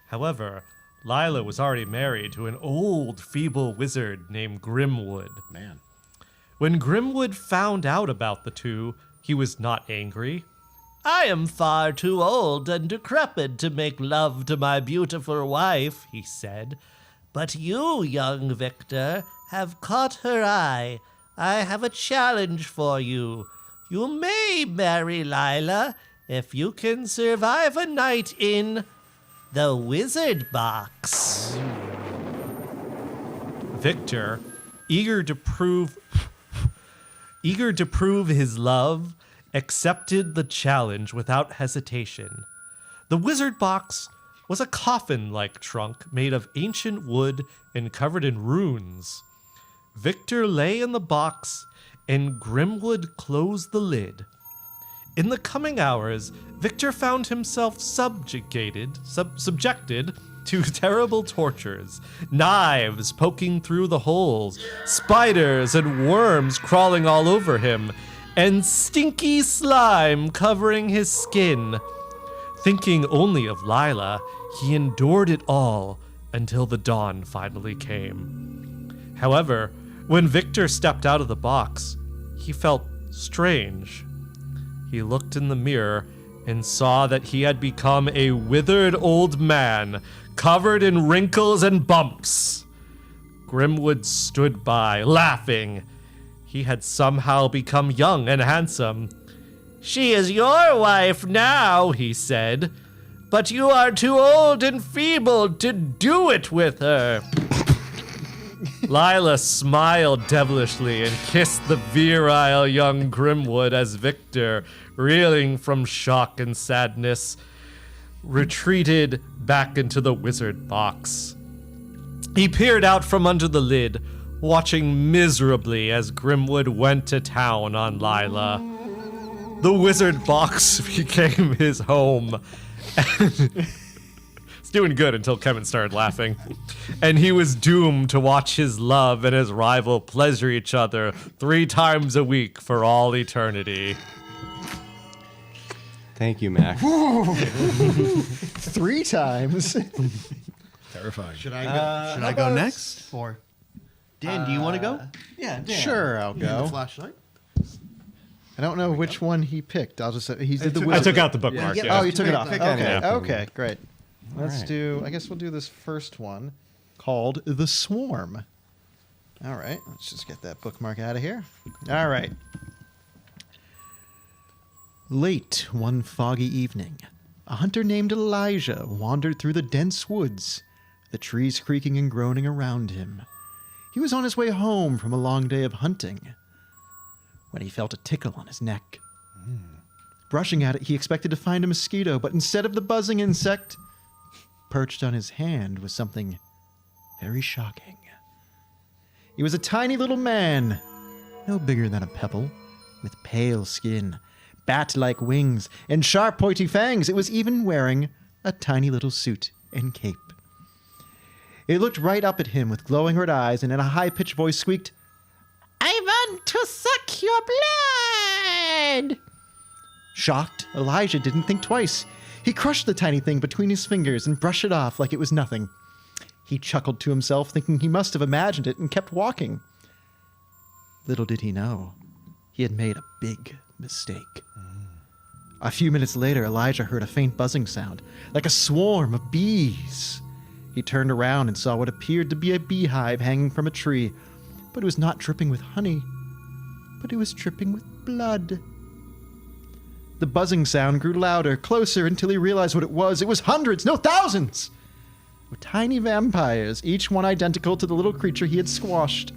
However, Lila was already married to an old, feeble wizard named Grimwood. Man. When Grimwood found out about the two, he was not angry. I am far too old and decrepit to make love to my beautiful wife, he said. But you, young Victor, have caught her eye. I have a challenge for you. You may marry Lila if you can survive a night in the Wizard Box. Victor, eager to prove his love, accepted the challenge without hesitation. The wizard box was a coffin-like trunk made of ancient wood and covered in runes. Victor lay in the box, and Grimwood closed the lid. In the coming hours, Victor found himself subjected to terrible tortures, knives poking through the holes, spiders and worms crawling all over him, and stinky slime covering his skin. Thinking only of Lila, he endured it all until the dawn finally came. However, when Victor stepped out of the box, he felt strange. He looked in the mirror and saw that he had become a withered old man, covered in wrinkles and bumps. Grimwood stood by, laughing. He had somehow become young and handsome. "She is your wife now," he said, "but you are too old and feeble to do it with her." Lila smiled devilishly and kissed the virile young Grimwood as Victor, reeling from shock and sadness, retreated back into the wizard box. He peered out from under the lid, watching miserably as Grimwood went to town on Lila. The wizard box became his home. It's doing good until Kevin started laughing. And he was doomed to watch his love and his rival pleasure each other 3 times a week for all eternity. Thank you, Max. 3 times. Terrifying. Should I go next? Or Dan, do you want to go? Yeah, Dan. Sure, I'll You have go. the flashlight. I don't know which one he picked. I'll just he did the I wizard. took out the bookmark. Yeah. Yeah. Oh, you took it off. Pick Okay, any of them. okay, great. Let's right. do. I guess we'll do this first one, called "The Swarm." All right, let's just get that bookmark out of here. All right. Late one foggy evening, a hunter named Elijah wandered through the dense woods, the trees creaking and groaning around him. He was on his way home from a long day of hunting when he felt a tickle on his neck. Brushing at it, he expected to find a mosquito, but instead of the buzzing insect, perched on his hand was something very shocking. He was a tiny little man, no bigger than a pebble, with pale skin, bat-like wings, and sharp pointy fangs. It was even wearing a tiny little suit and cape. It looked right up at him with glowing red eyes, and in a high-pitched voice squeaked, "I want to suck your blood!" Shocked, Elijah didn't think twice. He crushed the tiny thing between his fingers and brushed it off like it was nothing. He chuckled to himself, thinking he must have imagined it, and kept walking. Little did he know, he had made a big mistake. A few minutes later, Elijah heard a faint buzzing sound, like a swarm of bees. He turned around and saw what appeared to be a beehive hanging from a tree, but it was not dripping with honey, but it was dripping with blood. The buzzing sound grew louder, closer, until he realized what it was. It was hundreds, no thousands, of tiny vampires, each one identical to the little creature he had squashed.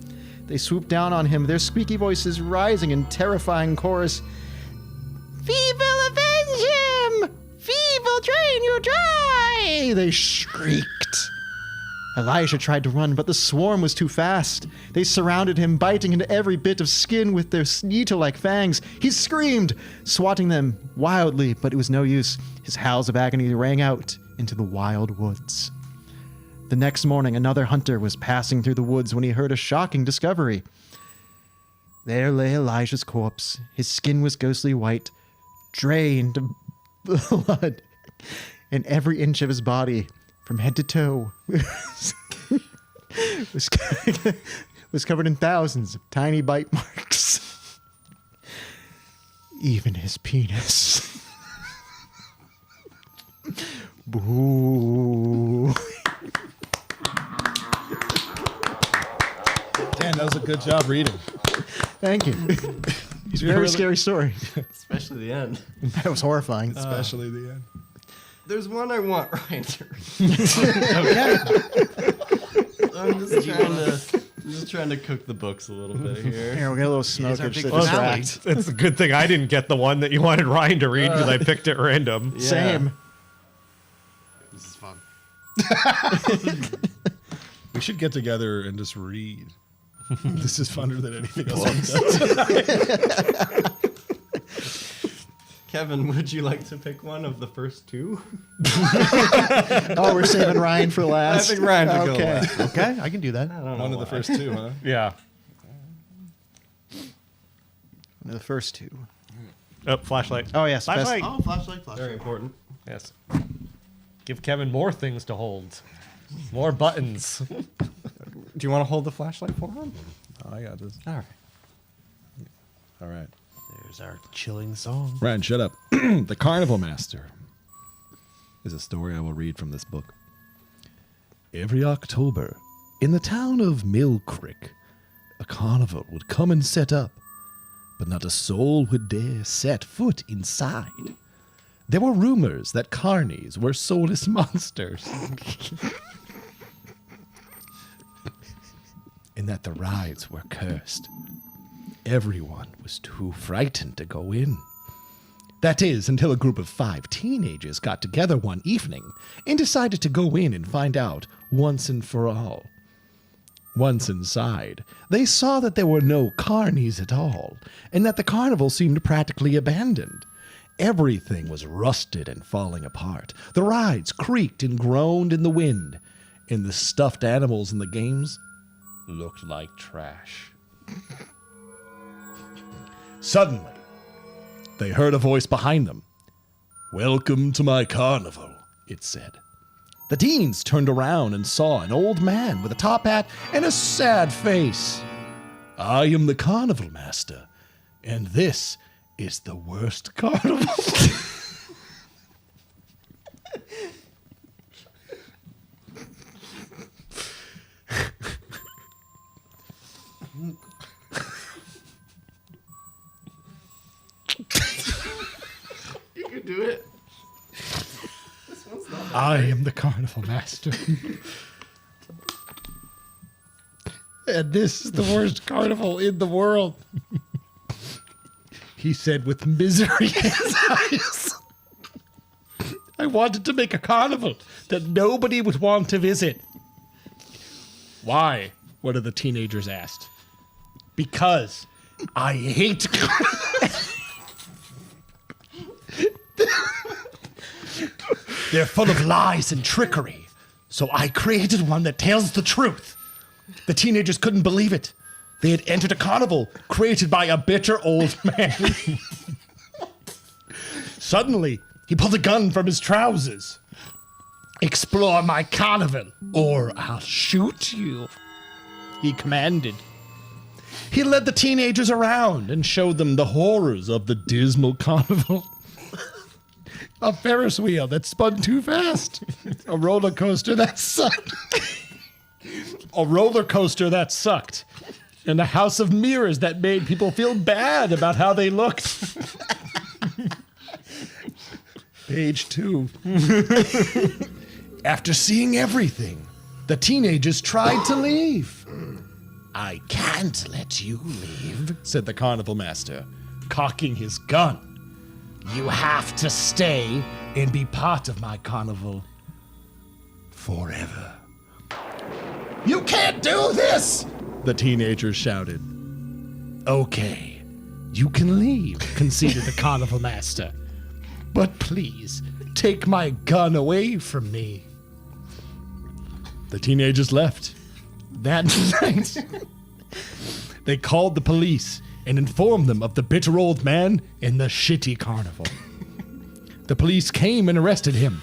They swooped down on him, their squeaky voices rising in terrifying chorus. "We will avenge him! We will drain you dry!" they shrieked. Elijah tried to run, but the swarm was too fast. They surrounded him, biting into every bit of skin with their needle-like fangs. He screamed, swatting them wildly, but it was no use. His howls of agony rang out into the wild woods. The next morning, another hunter was passing through the woods when he heard a shocking discovery. There lay Elijah's corpse. His skin was ghostly white, drained of blood, and every inch of his body, from head to toe, was covered in thousands of tiny bite marks. Even his penis. Boo. Dan, that was a good job reading. Thank you. It's a very scary story. Especially the end. That was horrifying. Especially the end. There's one I want, Ryan. Okay. I'm just trying to. Just trying to cook the books a little bit here. Here, we'll get a little smokeage to Well, distract. it's a good thing I didn't get the one that you wanted Ryan to read because I picked it random. Yeah. Same. This is fun. We should get together and just read. This is funner than anything else. Kevin, would you like to pick one of the first two? Oh, we're saving Ryan for last. I think Ryan would go Okay. last. Okay, I can do that. I don't know One of the why. first two, huh? Yeah. One of the first two. Oh, flashlight. Oh, yes. best- Flashlight. Oh, flashlight. Very important. Yes. Give Kevin more things to hold. More buttons. Do you want to hold the flashlight for him? Oh, I got this. All right. All right. There's our chilling song. Ryan, shut up. The Carnival Master is a story I will read from this book. Every October, in the town of Mill Creek, a carnival would come and set up, but not a soul would dare set foot inside. There were rumors that carnies were soulless monsters, and that the rides were cursed. Everyone was too frightened to go in. That is, until a group of 5 teenagers got together one evening and decided to go in and find out once and for all. Once inside, they saw that there were no carnies at all, and that the carnival seemed practically abandoned. Everything was rusted and falling apart. The rides creaked and groaned in the wind, and the stuffed animals in the games looked like trash. Suddenly, they heard a voice behind them. "Welcome to my carnival," it said. The teens turned around and saw an old man with a top hat and a sad face. "I am the carnival master, and this is the worst carnival." You can do it. I am the carnival master. And this is the worst carnival in the world. He said with misery in his eyes. I wanted to make a carnival that nobody would want to visit. Why? One of the teenagers asked. Because I hate carnivals. They're full of lies and trickery. So I created one that tells the truth. The teenagers couldn't believe it. They had entered a carnival created by a bitter old man. Suddenly, he pulled a gun from his trousers. "Explore my carnival, or I'll shoot you," he commanded. He led the teenagers around and showed them the horrors of the dismal carnival. A Ferris wheel that spun too fast. A roller coaster that sucked. A roller coaster that sucked. And a house of mirrors that made people feel bad about how they looked. Page 2. After seeing everything, the teenagers tried to leave. "I can't let you leave," said the carnival master, cocking his gun. "You have to stay and be part of my carnival forever." "You can't do this!" the teenagers shouted. "Okay, you can leave," conceded the carnival master. "But please, take my gun away from me." The teenagers left. That night, they called the police and informed them of the bitter old man and the shitty carnival. The police came and arrested him,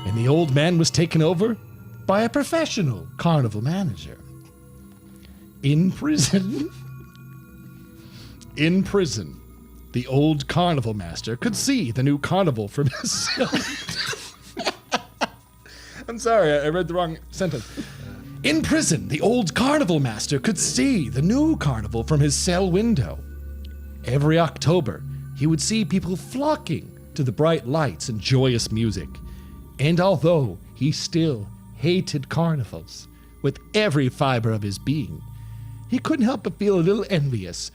and the old man was taken over by a professional carnival manager. In prison, the old carnival master could see the new carnival from his cell. I'm sorry, I read the wrong sentence. In prison, the old carnival master could see the new carnival from his cell window. Every October, he would see people flocking to the bright lights and joyous music. And although he still hated carnivals with every fiber of his being, he couldn't help but feel a little envious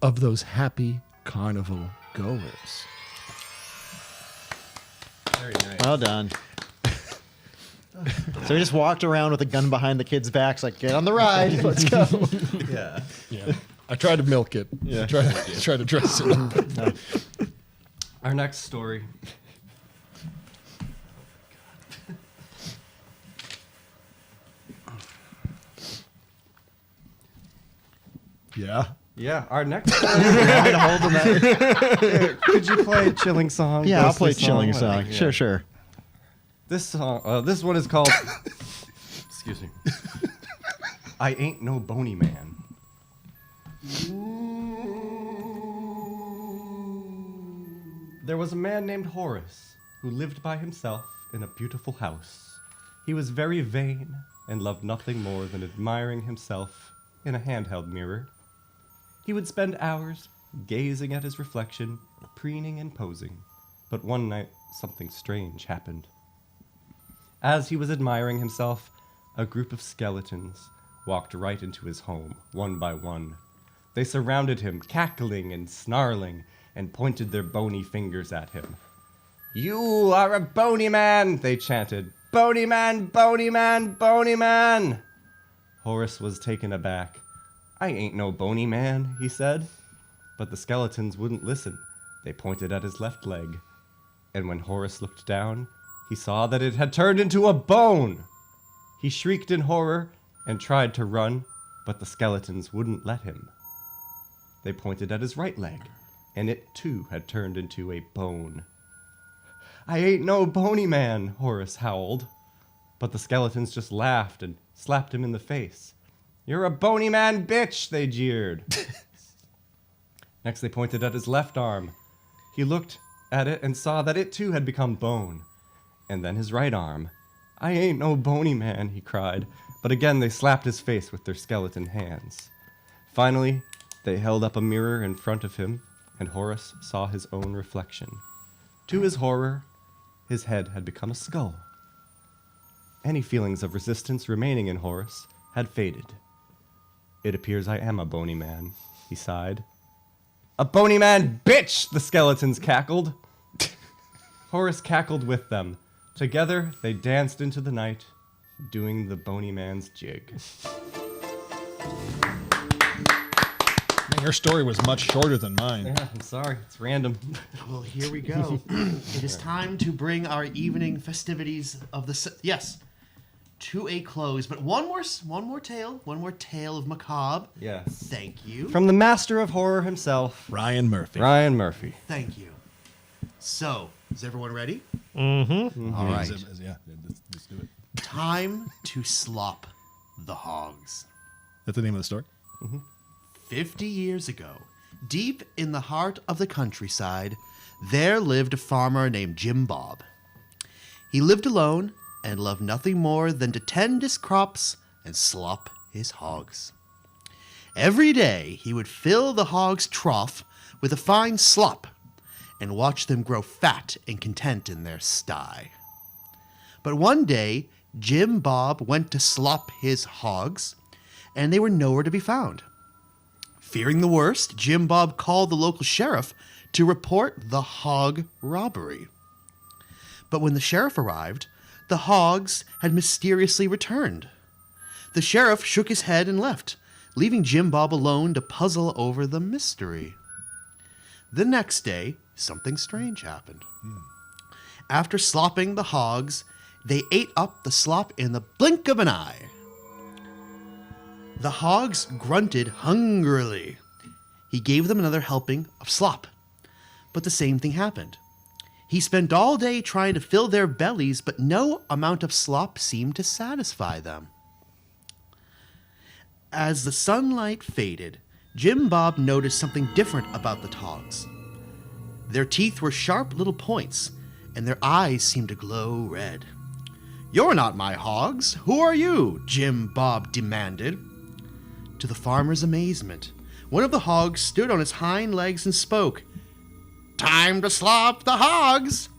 of those happy carnival goers. Very nice. Well done. So he just walked around with a gun behind the kids' backs, like, get on the ride, let's go. Yeah. Yeah. I tried to milk it. Yeah. Tried to dress it up. Our next story. Yeah. Yeah, our next story. Could you play a chilling song? Yeah, I'll Ghostly play a chilling song. Yeah. Sure. This song, this one is called. Excuse me. I Ain't No Bony Man. There was a man named Horace who lived by himself in a beautiful house. He was very vain and loved nothing more than admiring himself in a handheld mirror. He would spend hours gazing at his reflection, preening and posing. But one night, something strange happened. As he was admiring himself, a group of skeletons walked right into his home, one by one. They surrounded him, cackling and snarling, and pointed their bony fingers at him. "You are a bony man," they chanted. "Bony man, bony man, bony man." Horace was taken aback. "I ain't no bony man," he said. But the skeletons wouldn't listen. They pointed at his left leg. And when Horace looked down, he saw that it had turned into a bone. He shrieked in horror and tried to run, but the skeletons wouldn't let him. They pointed at his right leg, and it too had turned into a bone. "I ain't no bony man," Horace howled. But the skeletons just laughed and slapped him in the face. "You're a bony man, bitch," they jeered. Next they pointed at his left arm. He looked at it and saw that it too had become bone. And then his right arm. "I ain't no bony man," he cried. But again they slapped his face with their skeleton hands. Finally, they held up a mirror in front of him, and Horace saw his own reflection. To his horror, his head had become a skull. Any feelings of resistance remaining in Horace had faded. "It appears I am a bony man," he sighed. "A bony man, bitch!" the skeletons cackled. Horace cackled with them. Together, they danced into the night, doing the bony man's jig. Man, your story was much shorter than mine. Yeah, I'm sorry. It's random. Well, here we go. It is time to bring our evening festivities of the to a close. But one more tale of macabre. Yes. Thank you. From the master of horror himself, Ryan Murphy. Ryan Murphy. Thank you. So, is everyone ready? Mm-hmm. All right. Yeah, let's do it. Time to slop the hogs. That's the name of the story? 50 years ago, deep in the heart of the countryside, there lived a farmer named Jim Bob. He lived alone and loved nothing more than to tend his crops and slop his hogs. Every day he would fill the hog's trough with a fine slop and watch them grow fat and content in their sty. But one day, Jim Bob went to slop his hogs, and they were nowhere to be found. Fearing the worst, Jim Bob called the local sheriff to report the hog robbery. But when the sheriff arrived, the hogs had mysteriously returned. The sheriff shook his head and left, leaving Jim Bob alone to puzzle over the mystery. The next day, something strange happened. After slopping the hogs, they ate up the slop in the blink of an eye. The hogs grunted hungrily. He gave them another helping of slop, but the same thing happened. He spent all day trying to fill their bellies, but no amount of slop seemed to satisfy them. As the sunlight faded, Jim Bob noticed something different about the hogs. Their teeth were sharp little points, and their eyes seemed to glow red. "You're not my hogs. Who are you?" Jim Bob demanded. To the farmer's amazement, one of the hogs stood on his hind legs and spoke. "Time to slop the hogs!"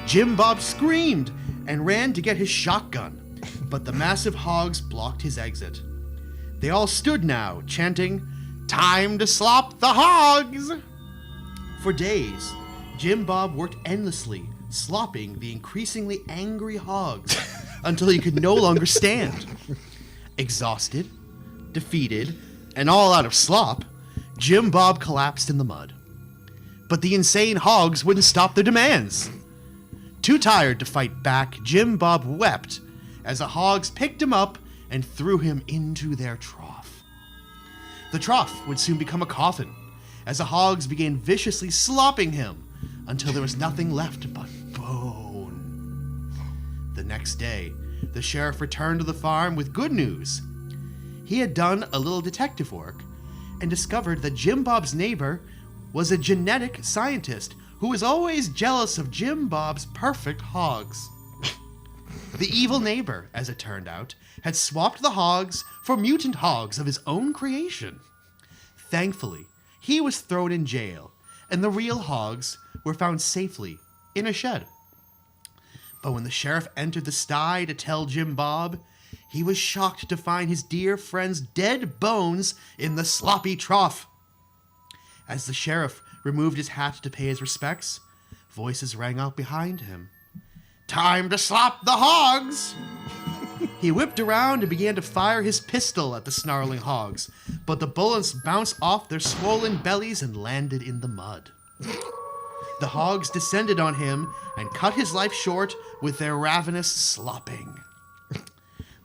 Jim Bob screamed and ran to get his shotgun, but the massive hogs blocked his exit. They all stood now, chanting, "Time to slop the hogs!" For days, Jim Bob worked endlessly, slopping the increasingly angry hogs until he could no longer stand. Exhausted, defeated, and all out of slop, Jim Bob collapsed in the mud. But the insane hogs wouldn't stop their demands. Too tired to fight back, Jim Bob wept as the hogs picked him up and threw him into their trough. The trough would soon become a coffin, as the hogs began viciously slopping him until there was nothing left but bone. The next day, the sheriff returned to the farm with good news. He had done a little detective work and discovered that Jim Bob's neighbor was a genetic scientist who was always jealous of Jim Bob's perfect hogs. The evil neighbor, as it turned out, had swapped the hogs for mutant hogs of his own creation. Thankfully, he was thrown in jail, and the real hogs were found safely in a shed. But when the sheriff entered the sty to tell Jim Bob, he was shocked to find his dear friend's dead bones in the sloppy trough. As the sheriff removed his hat to pay his respects, voices rang out behind him. "Time to slop the hogs!" He whipped around and began to fire his pistol at the snarling hogs, but the bullets bounced off their swollen bellies and landed in the mud. The hogs descended on him and cut his life short with their ravenous slopping.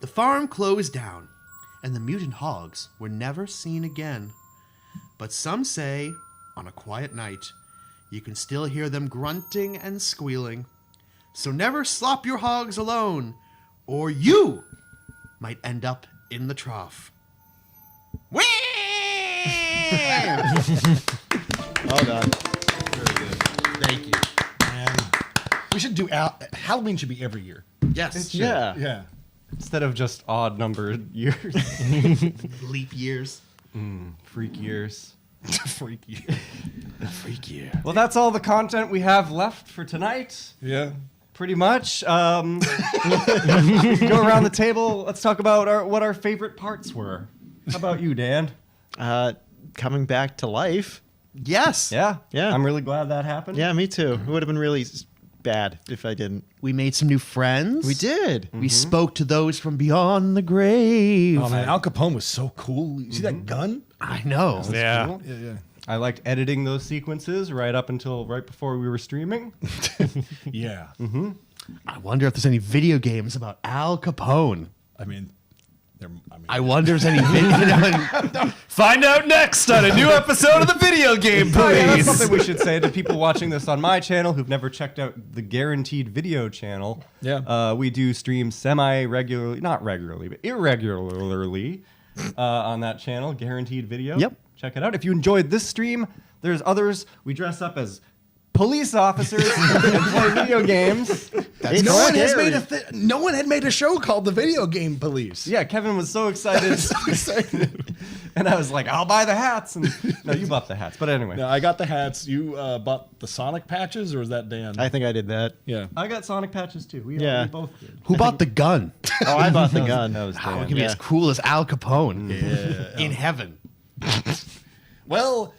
The farm closed down, and the mutant hogs were never seen again. But some say, on a quiet night, you can still hear them grunting and squealing. So never slop your hogs alone, or you might end up in the trough. Well done. Very good. Thank you. And we should do Halloween should be every year. Yes. Yeah. Yeah. Instead of just odd numbered years. Leap years. Freak years. Freak year. Freak year. Well, that's all the content we have left for tonight. Yeah. Pretty much. Go around the table. Let's talk about what our favorite parts were. How about you, Dan? Coming back to life. Yes. Yeah. Yeah. I'm really glad that happened. Yeah, me too. It would have been really bad if I didn't. We made some new friends. We did. We spoke to those from beyond the grave. Oh man, Al Capone was so cool. You see that gun? I know. Yeah. Cool? Yeah. I liked editing those sequences right up until right before we were streaming. Yeah. I wonder if there's any video games about Al Capone. I mean, I wonder if there's any video. Find out next on a new episode of the Video Game Oh, yeah, that's Police. something we should say to people watching this on my channel who've never checked out the Guaranteed Video channel. Yeah. We do stream semi-regularly, not regularly, but irregularly on that channel, Guaranteed Video. Yep. Check it out. If you enjoyed this stream, there's others. We dress up as police officers and play video games. no one had made a show called The Video Game Police. Yeah, Kevin was so excited. And I was like, I'll buy the hats. And no, you bought the hats. But anyway. No, I got the hats. You bought the Sonic patches, or was that Dan? I think I did that. Yeah. I got Sonic patches too. We both did. Who bought the gun? Oh, I bought the gun. That was How Dan. can be as cool as Al Capone? Yeah. In heaven. Well,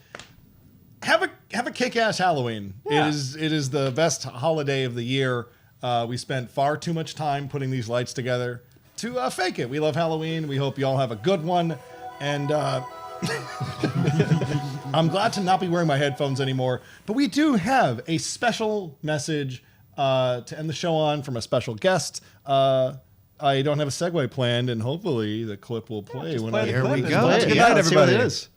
have a kick-ass Halloween. Yeah. It is the best holiday of the year. We spent far too much time putting these lights together to fake it. We love Halloween. We hope you all have a good one. And I'm glad to not be wearing my headphones anymore. But we do have a special message to end the show on from a special guest. I don't have a segue planned, and hopefully the clip will play when play I. the Here clip we and go. play it. Good Yeah, night, let's see what everybody. it is.